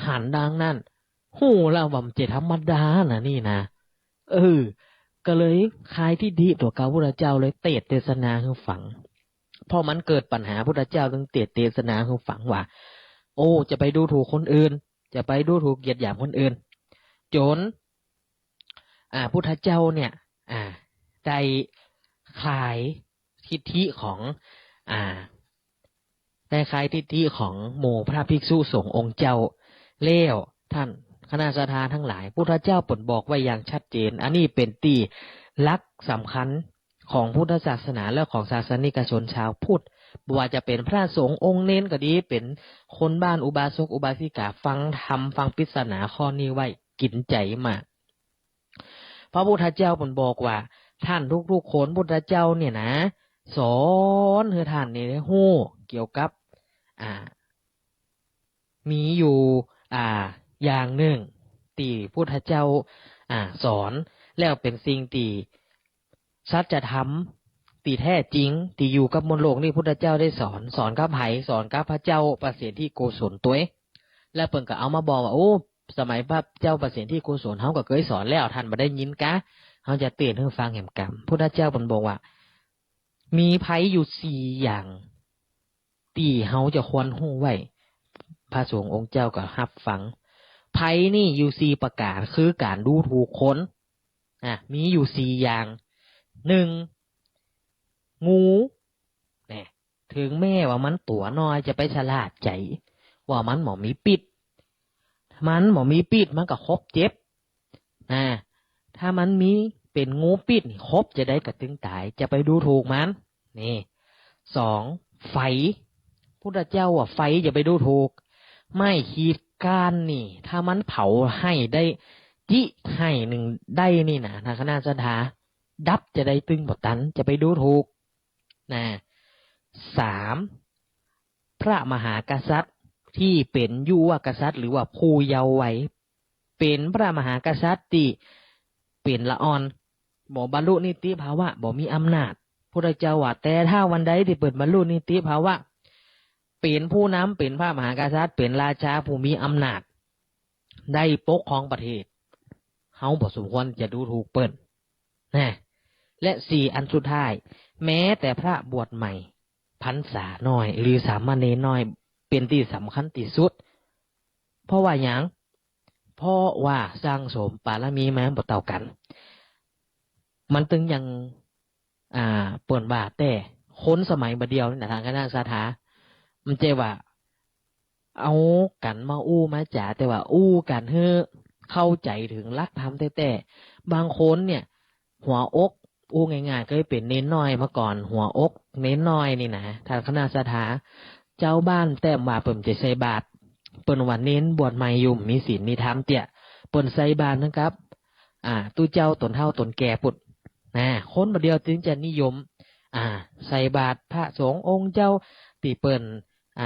หันดังนั่นหูเราว่ามันจะธรรมดานะนี่นะ ก็เลยคลายที่ดีตัวเก่าพุทธเจ้าเลยเทศนาให้ฟังพอมันเกิดปัญหาพุทธเจ้าจึงเทศนาให้ฟังว่าโอ้จะไปดูถูกคนอื่นจะไปดูถูกเหยียดหยามคนอื่นจนพุทธเจ้าเนี่ยได้คลายทิฏฐิของได้คลายทิฏฐิของหมู่พระภิกษุสงฆ์องค์เจ้าเลี้ยวท่านคณะสัตยาทั้งหลายพุทธเจ้าเปิดบอกไว้อย่างชัดเจนอันนี้เป็นตีหลักสำคัญของพุทธศาสนาและของศาสนิกชนชาวพุทธว่าจะเป็นพระสงฆ์องค์เน้นก็ดีเป็นคนบ้านอุบาสกอุบาสิกาฟังธรรมฟังปริศนาข้อนี้ไว้กินใจมากพระพุทธเจ้าเปิดบอกว่าท่านทุกๆคนพุทธเจ้าเนี่ยนะสอนให้ท่านนี่ได้ฮู้เกี่ยวกับมีอยู่อย่างหนึ่งที่พุทธเจ้าสอนแล้วเป็นสิ่งที่สัจธรรมที่แท้จริงที่อยู่กับบนโลกนี่พุทธเจ้าได้สอนกับไผสอนกับพระเจ้าประเสริฐที่โกศลตัวแล้วเพิ่นก็เอามาบอกว่าโอ้สมัยพระเจ้าประเสริฐที่โกศลเฮาก็เคยสอนแล้วท่านบ่ได้ยินกะเฮาจะเตือนให้ฟังแห่งกรรมพุทธเจ้าเพิ่นบอกว่ามีไผอยู่4อย่างที่เฮาจะควรฮู้ไว้พระสงฆ์องค์เจ้าก็รับฟังไผนี่อยู่4ประการคือการดูถูกคนมีอยู่4อย่าง1งูเนี่ยถึงแม้ว่ามันตัวน้อยจะไปฉลาดใจว่ามันหมอมีปิดมันก็ครบเจ็บถ้ามันมีเป็นงูปิดครบจะได้กระตึงตายจะไปดูถูกมันนี่2ไฟพุทธเจ้าว่าไฟอย่าไปดูถูกไม่ขีดก้านนี่ถ้ามันเผาให้ได้จิให้หนึ่งได้นี่นะทางคณะสัทธาดับจะได้ตึงบ่ตันจะไปดูถูก3พระมหากษัตริย์ที่เป็นยุวกษัตริย์หรือว่าผู้เยาว์วัยเป็นพระมหากษัตริย์ที่เป็นละอ่อนบ่บรรลุนิติภาวะบ่มีอำนาจพุทธเจ้าว่าแต่ถ้าวันใดที่เปิดบรรลุนิติภาวะเป็นผู้นำเป็นพระมหากษัตริย์เป็นราชาผู้มีอำนาจได้ปกครองประเทศเฮาบ่สมควรจะดูถูกเปิ้นและ4อันสุดท้ายแม้แต่พระบวชใหม่พรรษาน้อยหรือสามเณรน้อยเป็นที่สำคัญที่สุดเพราะว่าหยังเพราะว่าสร้างสมบารมีมาบ่เท่ากันมันตึงยังเปิ้นว่าแต่คนสมัยบัดเดียวนี่ทางคณะสัทธามันเจว่าเอากันมาอู้มาจ๋าแต่ว่าอู้กันเฮ้อเข้าใจถึงหลักธรรมแต่บางคนเนี่ยหัวอกอู้ง่ายๆเคยเป็นเน้นน้อยมาก่อนหัวอกเน้นน้อยนี่นะทางคณะสัทธาเจ้าบ้านแต้มว่าเปิ่นจะใส่บาตรเปิ่นว่าเน้นบวชใหม่อยู่มีศีลมีธรรมเตี่ยเปิ่นใส่บาตรนะครับตู้เจ้าตนเฒ่าตนแก่ปุดคนบัดเดียวจึงจะนิยมใส่บาตรพระสงฆ์องค์เจ้าที่เปิ่น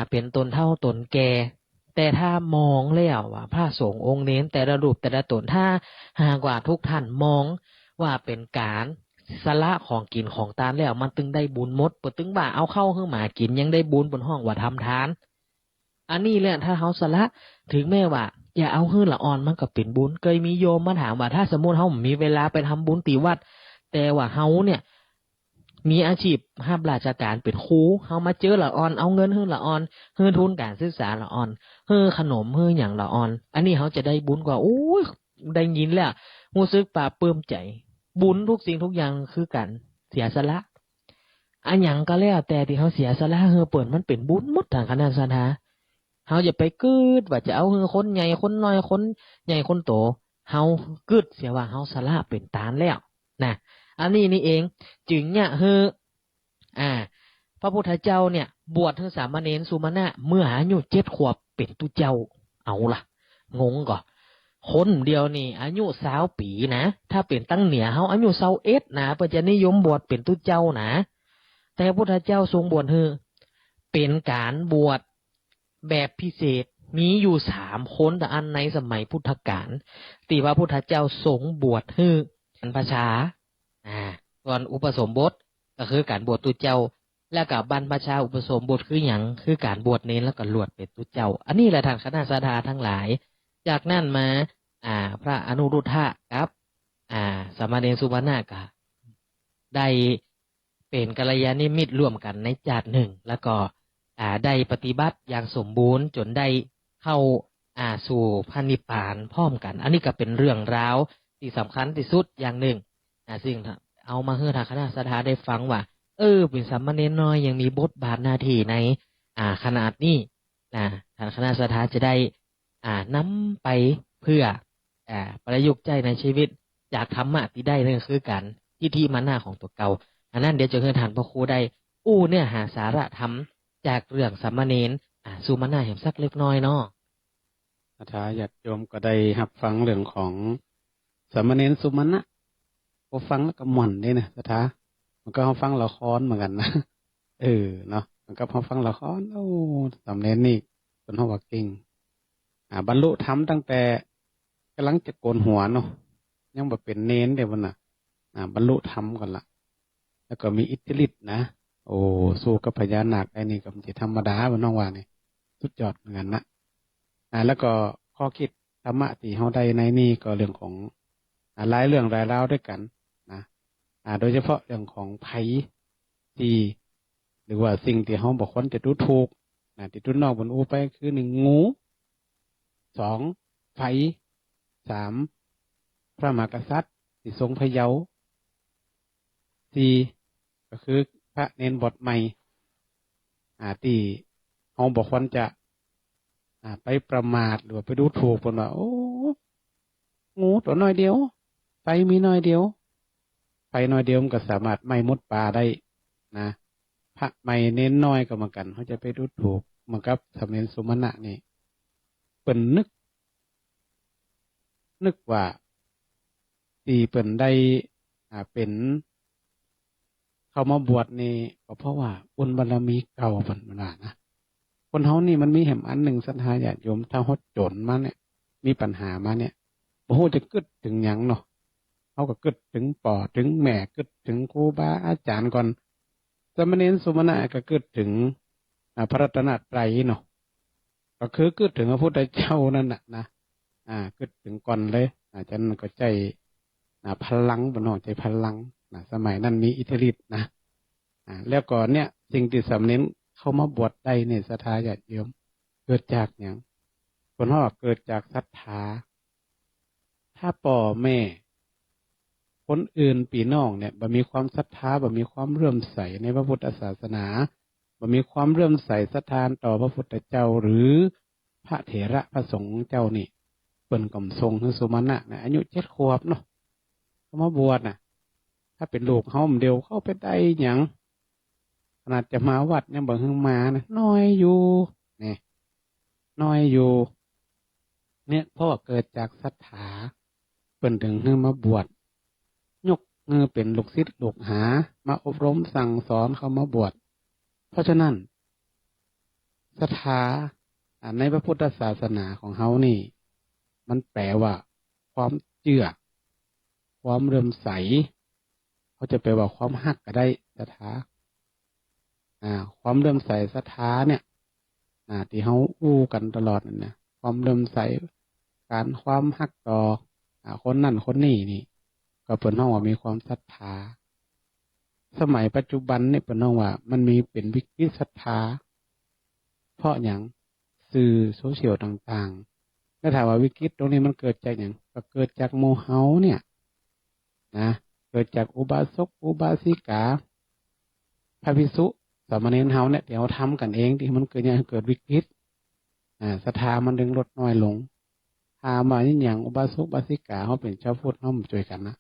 เป็นตนเฒ่าตนแก่แต่ถ้ามองแล้วว่าพระสงฆ์องค์เน้นแต่ละรูปแต่ละตนถ้าหากว่าทุกท่านมองว่าเป็นการสละของกินของทานแล้วมันตึงได้บุญหมดเปิดตึงว่าเอาเข้าให้หมากินยังได้บุญบนห้องว่าทำทานอันนี้แหละถ้าเฮาสละถึงแม้ว่าอย่าเอาหื้อละอ่อนมันก็เป็นบุญเคยมีโยมมาถามว่าถ้าสมมุติเฮามีเวลาไปทำบุญตีวัดแต่ว่าเฮาเนี่ยมีอาชีพรับราชการเป็นครูเฮามาเจอละอ่อนเอาเงินหื้อละอ่อนหื้อทุนการศึกษาละอ่อนหื้อขนมหื้อหยังละอ่อนอันนี้เฮาจะได้บุญกว่าโอ้ยได้ยินแล้วรู้สึกปลาปลื้มใจบุญทุกสิ่งทุกอย่างคือการเสียสละอันหยังก็แล้วแต่ที่เฮาเสียสละเฮอเปิดมันเป็นบุญหมดทางคณะสัทธาเฮาอย่าไปกึดว่าจะเอาเฮอคนใหญ่คนน้อยคนใหญ่คนโตเฮากึดเสียว่าเฮาสละเป็นตานแล้วนะอันนี้นี่เองจึงเนี่ยเฮอพระพุทธเจ้าเนี่ยบวชให้สามเณรสุมาณะเมื่ออายุ7 ขวบเป็นตุเจ้าเอาล่ะงงก่อคนเดียวนี่อายุ20 ปีนะถ้าเป็นตั้งเหนือเฮาอายุ21นะเพิ่นจะนิยมบวชเป็นตุเจ้านะแต่พระพุทธเจ้าทรงบวชให้เป็นการบวชแบบพิเศษมีอยู่3 คนแต่อันในสมัยพุทธกาลที่พระพุทธเจ้าทรงบวชให้บรรพชาก่อนอุปสมบทก็คือการบวชตุเจ้าแล้วกับบรรพชาอุปสมบทคือหยังคือการบวชเน้นแล้วก็ลวดเป็นตุเจ้าอันนี้แหละทางคณะสัทธาทั้งหลายจากนั้นมาพระอนุรุทธะครับ สามเณรสุวรรณะก็ได้เป็นกัลยาณมิตรร่วมกันในจาติหนึ่งแล้วก็ได้ปฏิบัติอย่างสมบูรณ์จนได้เข้าสู่พระนิพพานพร้อมกัน อันนี้ก็เป็นเรื่องราวที่สำคัญที่สุดอย่างหนึ่งซึ่งเอามาให้ทางคณะสัทธาได้ฟังว่าเป็นสามเณรน้อยยังมีบทบาทหน้าที่ในขนาดนี้ทางคณะสัทธาจะได้นำไปเพื่อประยุกต์ใจในชีวิตจากธรรมะที่ได้นั่นคือการที่มาหน้าของตัวเก่าอันนั้นเดี๋ยวจะให้ทานพระครูได้เนื้อหาสาระธรรมจากเรื่องสามเณรสู่มาหน้าเห็นสักเล็กน้อยเนาะ สัทธาญาติโยมก็ได้รับฟังเรื่องของสามเณรสุมาณะพอฟังแล้วก็หม่อนได้นะสัทธามันก็เขาฟังละครเหมือนกันนะเนาะมันก็พอฟังละครสามเณรนี่เป็นหัวเก่งบรรลุธรรมตั้งแต่กำลังจะโกนหัวเนาะยังแบบเป็นเน้นเดี๋ยวมันบรรลุธรรมก่อนละแล้วก็มีอิทธิฤทธิ์นะสู้กับพญานาคไอ้นี่ก็ไม่ใช่ธรรมดาบนน้องว่านี่สุดยอดเหมือนกันนะแล้วก็ข้อคิดธรรมะที่เขาได้ในนี่ก็เรื่องของหลายเรื่องหลายราวด้วยกันนะโดยเฉพาะเรื่องของภัยที่หรือว่าสิ่งที่เขาบอกคนจะดูถูกที่ดูนอกบนอูไปคือหนึ่งงูสองไฟสามพระมหากษัตริย์ที่ทรงพระเยาว์สี่ก็คือพระเนนบทใหม่ที่เขาบอกคนจะไปประมาทหรือว่าไปดูถูกคนว่างูตัวน้อยเดียวไฟมีน้อยเดียวไฟน้อยเดียวมันก็สามารถไหม้มดปลาได้นะพระไม่เน้นน้อยก็เหมือนกันเขาจะไปดูถูกเหมือนกับสามเณรสุมาณะนี่เปิ่นนึกว่าที่เปิ่นได้เป็นเข้ามาบวชนี่ก็เพราะว่าบุญบารมีเก่าเปิ่นว่านะคนเฮานี่มันมีแหมอันหนึ่งสัทธาญาติโยมถ้าฮดจนมาเนี่ยมีปัญหามาเนี่ยบ่ฮู้จะกึดถึงหยังเนาะเขาก็กึดถึงป่อถึงแม่กึดถึงครูบาอาจารย์ก่อนสามเณรสุมาณะก็กึดถึงพระรัตนตรัยเนาะก็คือกึดถึงพระพุทธเจ้านั่นน่ะนะกึดถึงก่อนเลยอาจารย์ก็ใจพลังบ่เนาะใจพลังสมัยนั้นมีอิทธิฤทธิ์นะแล้วก่อนเนี่ยสิ่งที่สามเณรเข้ามาบวชได้เนี่ยศรัทธาญาติโยมเกิดจากอย่างคนพ่อเกิดจากศรัทธาถ้าพ่อแม่คนอื่นพี่น้องเนี่ยบ่มีความศรัทธาบ่มีความเลื่อมใสในพระพุทธศาสนาบ่มีความเลื่อมใสศรัทธาต่อพระพุทธเจ้าหรือพระเถระพระสงฆ์เจ้านี่เปิ้นก็ทรงคือสุมาณะนะอายุ7 ขวบเนาะเขามาบวชน่ะถ้าเป็นลูกเฮาเดียวเข้าไปได้หยังขนาดจะมาวัดยังบ่ฮึงมานะน้อยอยู่นี่น้อยอยู่เนี่ยเพราะว่าเกิดจากศรัทธาเปิ้นถึงให้มาบวชยกเป็นลูกศิษย์ลูกหามาอบรมสั่งสอนเขามาบวชเพราะฉะนั้นศรัทธาในพระพุทธศาสนาของเฮานี่มันแปลว่าความเชื่อความเลื่อมใสเขาจะแปลว่าความฮักก็ได้ศรัทธาความเลื่อมใสศรัทธาเนี่ยที่เขาอู้กันตลอดนั่นนะความเลื่อมใสการความฮักต่อคนนั่นคนนี่นี่ก็เปิดห้องว่ามีความศรัทธาสมัยปัจจุบันเนี่ยเปิดห้องว่ามันมีเป็นวิกฤตศรัทธาเพราะอย่างสื่อโซเชียลต่างๆแล้วถามว่าวิกฤตตรงนี้มันเกิดจากอย่างก็เกิดจากโมเฮาเนี่ยนะเกิดจากอุบาสกอุบาสิกาพระภิกษุสามเณรเฮาเนี่ยเดี๋ยวทำกันเองที่มันเกิดอย่างเกิดวิกฤตศรัทธามันดึงลดน้อยลงหามาอย่างอุบาสกอุบาสิกาเขาเป็นชาวพุทธเขามาช่วยกันนะ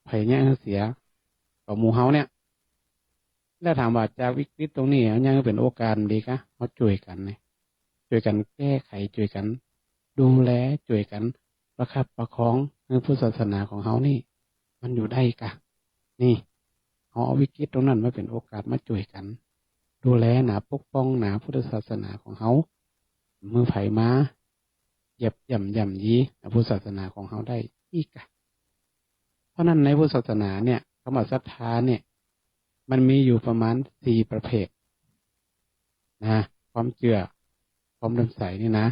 ไผ่เนี่ยเสียต่อหมู่เฮาเนี่ยแล้วถามว่าจากวิกฤตตรงนี้ยังเป็นโอกาสดีกะเขาช่วยกันเนี่ยช่วยกันแก้ไขช่วยกันดูแลช่วยกันประคับประคองในพุทธศาสนาของเขานี่มันอยู่ได้กะนี่เขาเอาวิกฤตตรงนั้นมาเป็นโอกาสมาช่วยกันดูแลปกป้องพุทธศาสนาของเขามือไผ่มาเหยียบย่ำยีพุทธศาสนาของเขาได้อีกะเพราะนั้นในพุทธศาสนาเนี่ยคำว่าศรัทธาเนี่ยมันมีอยู่ประมาณ4 ประเภทความเชื่อความเลื่อมใสนี่นะ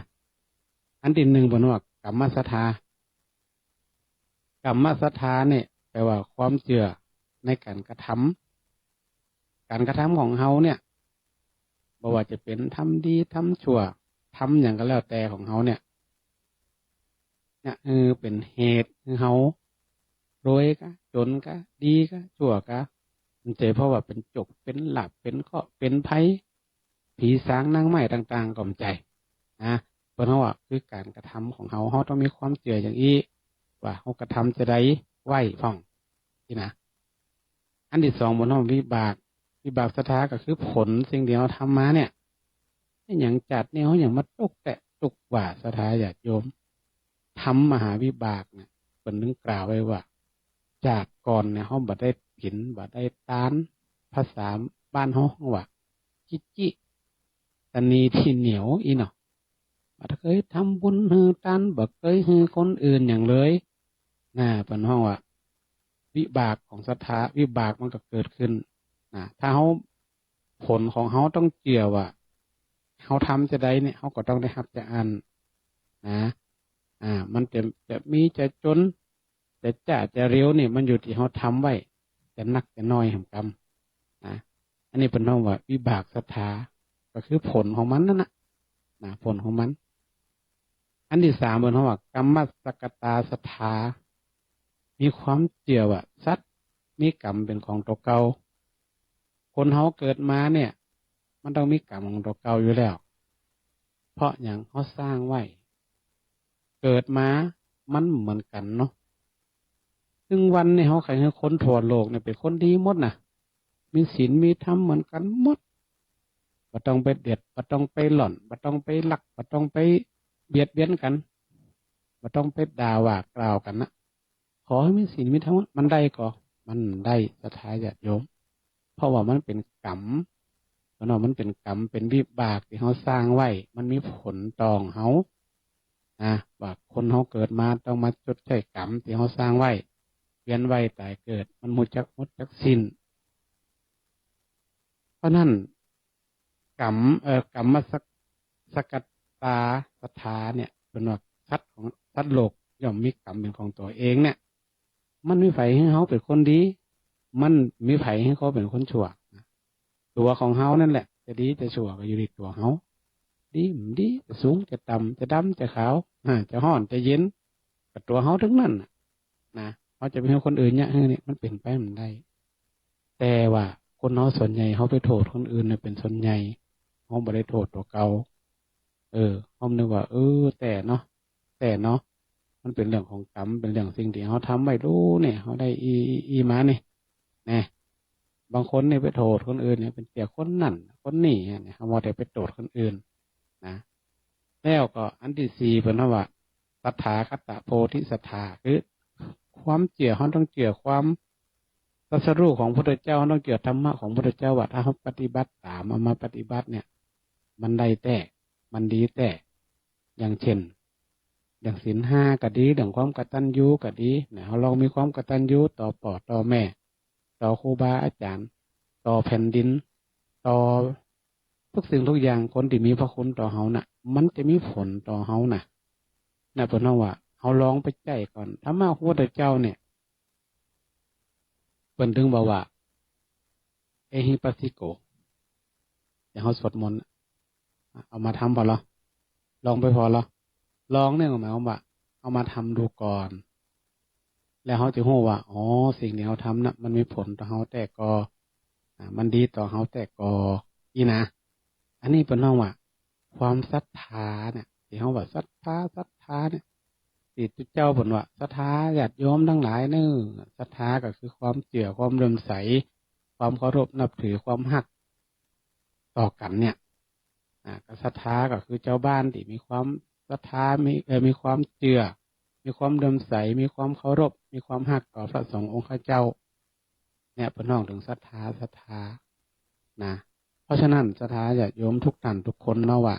อันที่หนึ่งบนว่ากรรมศรัทธา กรรมศรัทธาเนี่ยแปลว่าความเชื่อในการกระทำของเฮาเนี่ยบ่ว่าจะเป็นทำดีทำชั่วทำอย่างก็แล้วแต่ของเฮาเนี่ยเป็นเหตุให้เฮารวยกะจนกะดีกะชั่วกะมันเจเพราะว่าเป็นจกเป็นหลับเป็นเคราะห์เป็นภัยผีสางนางไม้ต่างๆก็มใจนะเพราะว่าคือการกระทำของเฮาต้องมีความเชื่ออย่างนี้ว่าเฮากระทำจะได้ไหวพ่องนี่นะอันที่สองบนห้องวิบากศรัทธาก็คือผลสิ่งที่เราทำมาเนี่ยอย่างจัดเนี่ยเขาอย่างมาตกแตะตกว่าศรัทธาญาติโยมทำมหาวิบากเนี่ยเป็นนึงกล่าวไว้ว่าจากก่อนเนี่ยเขาบัดได้ผินบัดได้ตานภาษาบ้านเขาว่าจิจิตะนีที่เหนียวอีเนาะบัดเคยทำบุญฮือตานบัดเคยฮือคนอื่นอย่างเลยเป็นห้องว่าวิบากของศรัทธาวิบากมันก็เกิดขึ้นถ้าเขาผลของเขาต้องเกี่ยวว่าเขาทำจะได้เนี่ยเขาก็ต้องได้รับจะอันนะมันจะมีจะจนจะเร็วเนี่ยมันอยู่ที่เขาทำไว้จะนักจะน้อยแห่งกรรมอันนี้เป็นห้องว่าวิบากศรัทธาก็คือผลของมันนั่นนะผลของมันอันที่สามเป็นห้องว่ากรรมสกตาศรัทธามีความเกี่ยวว่าสัตว์มีกรรมเป็นของตัวเก่าคนเขาเกิดมาเนี่ยมันต้องมีกรรมของตัวเก่าอยู่แล้วเพราะอย่างเขาสร้างไว้เกิดมามันเหมือนกันเนาะซึ่งวันนี้เขาใครให้คนทั่วโลกเนี่ยเป็นคนดีหมดนะมีศีลมีธรรมเหมือนกันหมดบ่ต้องไปเด็ดบ่ต้องไปหล่อนบ่ต้องไปลักบ่ต้องไปเบียดเบียนกันบ่ต้องไปด่าว่ากล่าวกันนะขอให้มีศีลมีธรรมมันได้ก็มันได้ศรัทธาญาติโยมเพราะว่ามันเป็นกรรมเพราะว่ามันเป็นกรรมเป็นวิบากที่เขาสร้างไว้มันมีผลตองเขาว่าคนเขาเกิดมาต้องมาชดใช้กรรมที่เขาสร้างไว้เวียนไว้ตายเกิดมันหมดจักสิ้นเพราะนั้นกรรมสกัดตาศรัทธาเนี่ยเป็นว่าสัตว์โลกย่อมมีกรรมเป็นของตัวเองเนี่ยมันมีไผให้เขาเป็นคนดีมันมีไผให้เขาเป็นคนชั่วตัวของเขานั่นแหละจะดีจะชั่วก็อยู่ที่ตัวเขาดีมันดีจะสูงจะต่ำจะดำจะขาวจะห้อนจะเย็นกับตัวเขาทั้งนั้นนะเขาจะไม่ให้คนอื่นเนี่ยนี่มันเป็นไปมันได้ แต่ว่าคนเขาส่วนใหญ่เขาไปโทษคนอื่นเนี่ยเป็นส่วนใหญ่เขาไม่ได้โทษตัวเก่าเขานึกว่าแต่เนาะมันเป็นเรื่องของกรรมเป็นเรื่องสิ่งที่เขาทำไม่รู้เนี่ยเขาได้อีมาเนี่ยนะบางคนเนี่ยไปโทษคนอื่นเนี่ยเป็นเสียคนนั่นคนนี่เนี่ยเขาไม่ได้ไปโทษคนอื่นนะแล้วก็อันที่สี่เป็นว่าศรัทธาคัตตะโพธิศรัทธาคือความเกี่ยวเขาต้องเกี่ยวความตรัสรู้ของพระพุทธเจ้าต้องเกี่ยวธรรมะของพระพุทธเจ้าว่าถ้าเขาปฏิบัติตามมาปฏิบัติเนี่ยมันได้แต่มันดีแต่อย่างเช่นอย่างศีลห้าก็ดีอย่างความกตัญญูก็ดีเนี่ยเราลองมีความกตัญญูต่อพ่อต่อแม่ต่อครูบาอาจารย์ต่อแผ่นดินต่อทุกสิ่งทุกอย่างคนที่มีพระคุณต่อเฮาน่ะมันจะมีผลต่อเฮาน่ะเพราะว่าเฮาลองไปใจก่อนธรรมะพระพุทธเจ้าเนี่ยเป็นถึงบอกว่าเอหิปัสสิโกอย่างเขาสวดมนต์เอามาทำพอเหรอลองไปพอเหรอลองเนี่ยหมายความว่าเอามาทำดูก่อนแล้วเขาจะรู้ว่าสิ่งที่เขาทำน่ะมันมีผลต่อเขาแต่ก็มันดีต่อเขาแต่ก็นะอันนี้เป็นน้องว่าความศรัทธาเนี่ยที่เขาว่าศรัทธาเนี่ยที่เจ้าบอกว่าศรัทธาญาติโยมทั้งหลายเนอะศรัทธาก็คือความเชื่อความเลื่อมใสความเคารพนับถือความฮักต่อกันเนี่ยศรัทธาก็คือเจ้าบ้านที่มีความศรัทธามีความเชื่อมีความเลื่อมใสมีความเคารพมีความฮักต่อพระสงฆ์องค์เจ้าเนี่ยเป็นน้องถึงศรัทธานะเพราะฉะนั้นศรัทธาญาติโยมทุกท่านทุกคนเนาะว่า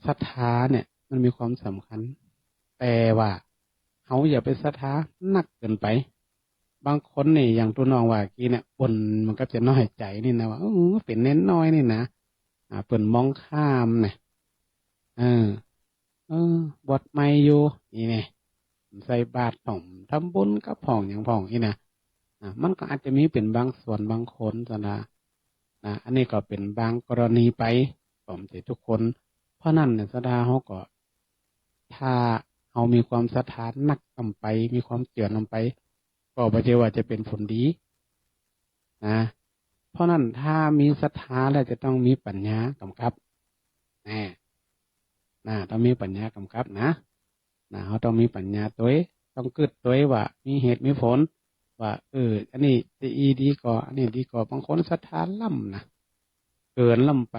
ศรัทธาเนี่ยมันมีความสำคัญแต่ว่าเขาอย่าไปศรัทธาหนักเกินไปบางคนนี่อย่างตัวน้องว่ากี้เนี่ยบนมันก็จะน้อยใจนี่นะว่าเป็นเน้นน้อยนี่นะเปิ่นมองข้ามเนี่ยบทไม่อยู่นี่เนี่ย ใส่บาตรผ่องทำบุญกับผ่องอย่างผ่องอีนะมันก็อาจจะมีเป็นบางส่วนบางคนนะอันนี้ก็เป็นบางกรณีไปผมจะทุกคนเพราะนั่นเนี่ยศรัทธาเขาก็ถ้าเขามีความศรัทธานักนำไปมีความเจือนำไปก็ไม่ใช่ว่าจะเป็นผลดีนะเพราะนั่นถ้ามีศรัทธาแล้วจะต้องมีปัญญากำกับต้องมีปัญญากำกับนะเขาต้องมีปัญญาตัวต้องกึดตัวว่ามีเหตุมีผลว่าอันนี้ดีกว่าอันนี้ดีกว่าบางคนศรัทธาล่ำนะเกินล่ำไป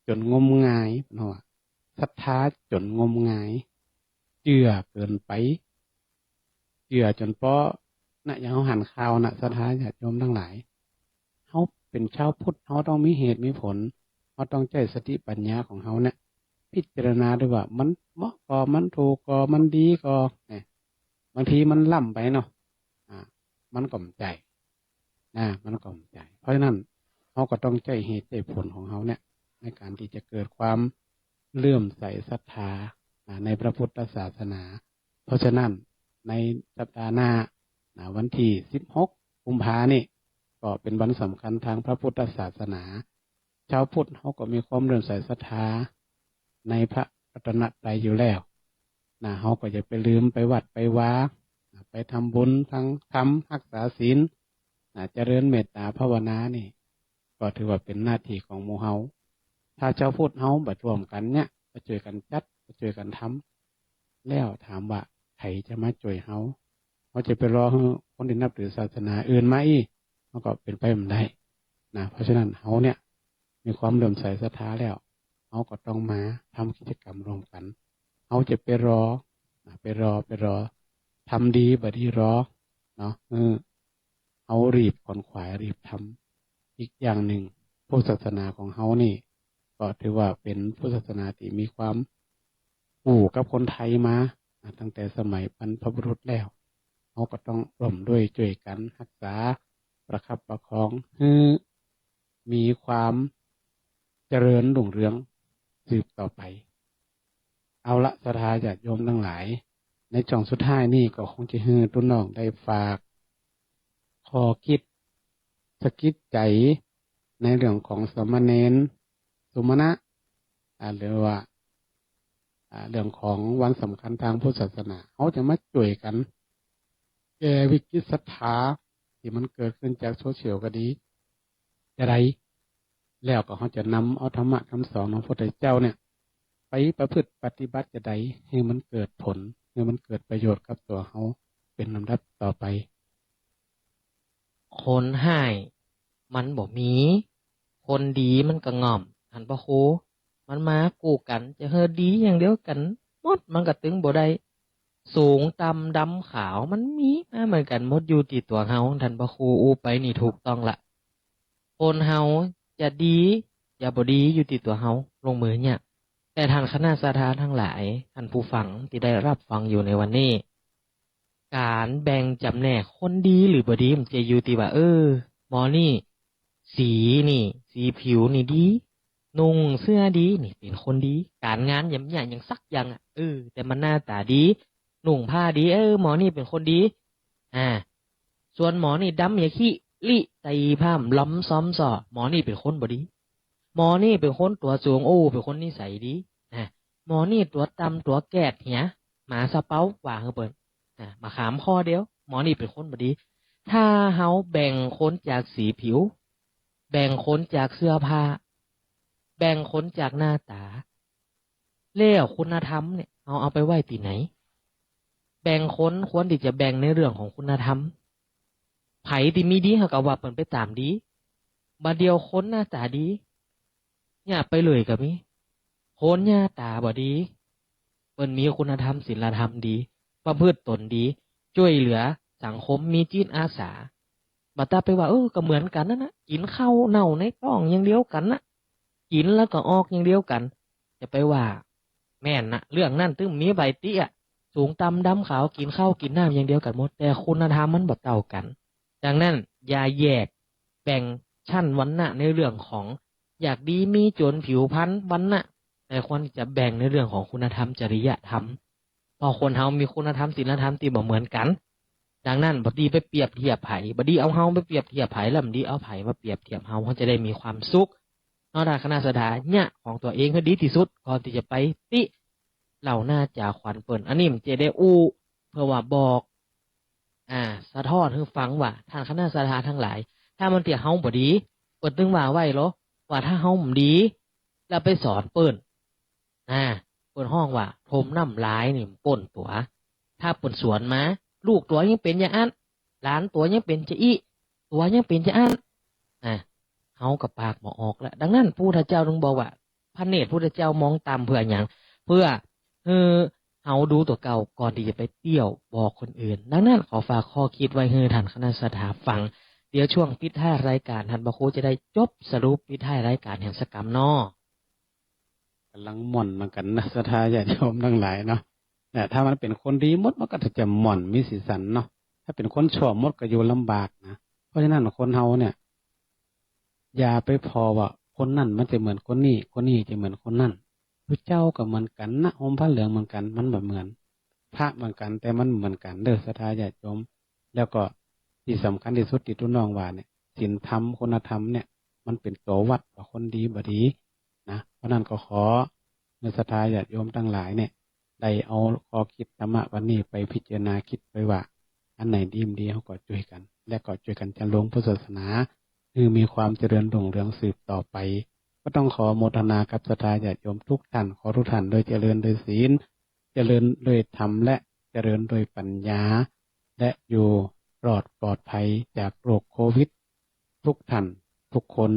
จนงมงายเนาะศรัทธาจนงมงายเชื่อเกินไปเชื่อจนเพราะอย่างเขาหันข่าวศรัทธาญาติโยมทั้งหลายเขาเป็นชาวพุทธเขาต้องมีเหตุมีผลเขาต้องใช้สติปัญญาของเขาเนี่ยพิจารณาด้วยว่ามันเหมาะก็มันถูกก็มันดีก็บางทีมันล่ำไปเนาะมันก่อมใจมันก่อมใจ เพราะฉะนั้นเขาก็ต้องใช้เหตุใช้ผลของเขาเนี่ยในการที่จะเกิดความเลื่อมใสศรัทธาในพระพุทธศาสนา เพราะฉะนั้นในสัปดาห์หน้าวันที่16 กุมภานี่ก็เป็นวันสำคัญทางพระพุทธศาสนาชาวพุทธเขาก็มีความเลื่อมใสศรัทธาในพระรัตนตรัยอยู่แล้วเขาก็จะไปลืมไปวัดไปวาไปทำบุญทั้งทำรักษาศีลเจริญเมตตาภาวนานี่ก็ถือว่าเป็นหน้าที่ของหมู่เฮาถ้าเจ้าพุทธเฮาบัดรวมกันเนี่ยมาช่วยกันจัดมาช่วยกันทำแล้วถามว่าใครจะมาช่วยเฮาจะไปรอให้คนที่นับถือศาสนาอื่นมามันก็เป็นไปไม่ได้เพราะฉะนั้นเฮาเนี่ยมีความเลื่อมใสศรัทธาแล้วเขาก็ต้องมาทำกิจกรรมรวมกันเขาจะไปรอทำดีบัดนี้รอเนาะเอารีบขวนขวายรีบทำอีกอย่างหนึ่งพุทธศาสนาของเขานี่ก็ถือว่าเป็นพุทธศาสนาที่มีความปู่กับคนไทยมาตั้งแต่สมัยบรรพบุรุษแล้วเขาก็ต้องร่วมด้วยช่วยกันรักษาประคับประคองให้มีความเจริญรุ่งเรืองสืบต่อไปเอาละศรัทธาญาติโยมทั้งหลายในช่องสุดท้ายนี่ก็คงจะให้ตุ้นน้องได้ฝากขอคิดสะกิดใจในเรื่องของสมณเณรสุมาณะหรือว่าเรื่องของวันสำคัญทางพุทธศาสนาเขาจะมาช่วยกันแก้วิกฤตศรัทธาที่มันเกิดขึ้นจากโซเชียลก็ดีอะไรแล้วก็เขาจะนำเอาธรรมะคำสอนของพระพุทธเจ้าเนี่ยไปประพฤติปฏิบัติจะใดให้มันเกิดผลให้มันเกิดประโยชน์กับตัวเขาเป็นลำดับต่อไปคนให้มันบ่มี คนดีมันก็ง่อมหันปะโคมันมากู้กันจะเฮอดีอย่างเดียวกันหมดมันก็ตึงบ่ได้สูงต่ำดำขาวมันมีมาเหมือนกันหมดอยู่ที่ตัวเฮาท่านพระครูอู้ไปนี่ถูกต้องละคนเฮาจะดีอย่าบ่ดีอยู่ที่ตัวเฮาลงมือเนี่ยแต่ท่านคณะสาธาทั้งหลายท่านผู้ฟังที่ได้รับฟังอยู่ในวันนี้การแบ่งจำแนกคนดีหรือบ่ดีมันจะอยู่ที่ว่าหมอนี่สีผิวนี่ดีนุ่งเสื้อดีนี่เป็นคนดีการงานอย่างสักอย่างแต่มันหน้าตาดีนุ่งผ้าดีหมอนี่เป็นคนดีส่วนหมอนี่ดำอย่าขี้ลิตีผ้ามล้ำซ้อมส่อหมอนี่เป็นคนบ่ดีหมอนี่เป็นคนตัวสูงเป็นคนนิสัยดีหมอนี่ตัวต่ำตัวแก่เหียหมาสะเป้าว่าเฮาเปิ้นมาขามข้อเดียวหมอนี่เป็นคนบ่ดีถ้าเฮาแบ่งคนจากสีผิวแบ่งคนจากเสื้อผ้าแบ่งคนจากหน้าตาแล้วคุณธรรมเนี่ยเอาไปไว้ที่ไหนแบ่งคนควรที่จะแบ่งในเรื่องของคุณธรรมไผที่มีดีเฮาก็ว่าเปิ้นไปตามดีบัดเดียวคนหน้าตาดีเนี่ยไปเลยก็มีคนหน้าตาบ่ดีเปิ้นมีคุณธรรมศีลธรรมดีประพฤติตนดีช่วยเหลือสังคมมีจิตอาสาบัดตาไปว่าก็เหมือนกันนะกินข้าวเน่าในท้องอย่างเดียวกันนะกินแล้วก็ออกอย่างเดียวกันจะไปว่าแม่นนะเรื่องนั้นตึงมีใบเตี้ยสูงต่ำดำขาวกินข้าวกินน้ำอย่างเดียวกันหมดแต่คุณธรรมมันบ่เท่ากันดังนั้นอย่าแยกแบ่งชั้นวรรณะในเรื่องของอยากดีมีจนผิวพรรณวรรณะแต่ควรจะแบ่งในเรื่องของคุณธรรมจริยธรรม เพอคนเฮามีคุณธรรมศีลธรรมที่บ่เหมือนกันดังนั้นบ่ดีไปเปรียบเทียบไผบ่ดีเอาเฮาไปเปรียบเทียบไผแล้วบ่ดีเอาไผมาเปรียบเทียบเฮาจะได้มีความสุขเนาะถ้าคณะสดาเนี่ยของตัวเองให้ดีที่สุดก่อนที่จะไปติเหล่าหน้าจ่าขวัญเปิ้นอันนี้มันจะได้อู้เพื่อว่าบอกสะท้อนให้ฟังว่าท่านคณะสดาทั้งหลายถ้ามันเตียเฮาบ่ดีเปิ้นตึงว่าไว้เหรอว่าถ้าเฮาบ่ดีแล้วไปสอนเปิ้นเปิ้นห้องว่าทมน้ำลายนี่ป่นตัวถ้าเปิ้นสวนมาลูกตัวยังเป็นอย่างอันหลานตัวยังเป็นจะอี้ตัวยังเป็นจะอันเฮากับปากบ่ออกแล้วดังนั้นพระพุทธเจ้าต้องบอกว่าพระเนตรพระพุทธเจ้ามองตามเพื่อหยังเพื่อเฮาดูตัวเก่าก่อนที่จะไปเตี้ยวบอกคนอื่นดังนั้นขอฝากข้อคิดไว้ให้ท่านคณะสถาฟังเดี๋ยวช่วงปิดท้ายรายการท่านพระครูจะได้จบสรุปปิดท้ายรายการแห่งสกรรมนอกำลังหม่อนเหมือนกันนะศรัทธาญาติโยมทั้งหลายเนาะแต่ถ้ามันเป็นคนดีหมดมันก็จะหม่อนมีสีสันเนาะถ้าเป็นคนชั่วหมดก็อยู่ลำบากนะเพราะฉะนั้นคนเฮาเนี่ยอย่าไปพอว่าคนนั่นมันจะเหมือนคนนี้คนนี้จะเหมือนคนนั่นพระเจ้าก็เหมือนกันนะห่มผ้าเหลืองเหมือนกันมันแบบเหมือนพระเหมือนกันแต่มันเหมือนกันเด้อศรัทธาญาติโยมแล้วก็ที่สำคัญที่สุดที่ตุ้น้องว่าเนี่ยศีลธรรมคุณธรรมเนี่ยมันเป็นตัววัดว่าคนดีบ่ดีนะเพราะนั้นก็ขอในศรัทธาญาติโยมทั้งหลายเนี่ยได้เอาข้อคิดธรรมะวันนี้ไปพิจารณาคิดไปว่าอันไหนดีมดีเขาก็ช่วยกันและก็ช่วยกันจะลงพุทธศาสนาคือมีความเจริญรุ่งเรืองสืบต่อไปก็ต้องขอโมทนากับศรัทธาญาติโยมทุกท่านขอทุกท่านโดยเจริญโดยศีลเจริญโดยธรรมและเจริญโดยปัญญาและอยู่ปลอดภัยจากโรคโควิดทุกท่านทุกคน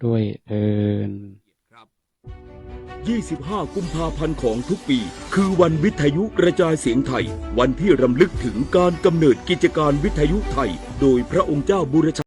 ด้วยเถิด25 กุมภาพันธ์ของทุกปีคือวันวิทยุกระจายเสียงไทยวันที่รำลึกถึงการกำเนิดกิจการวิทยุไทยโดยพระองค์เจ้าบูรช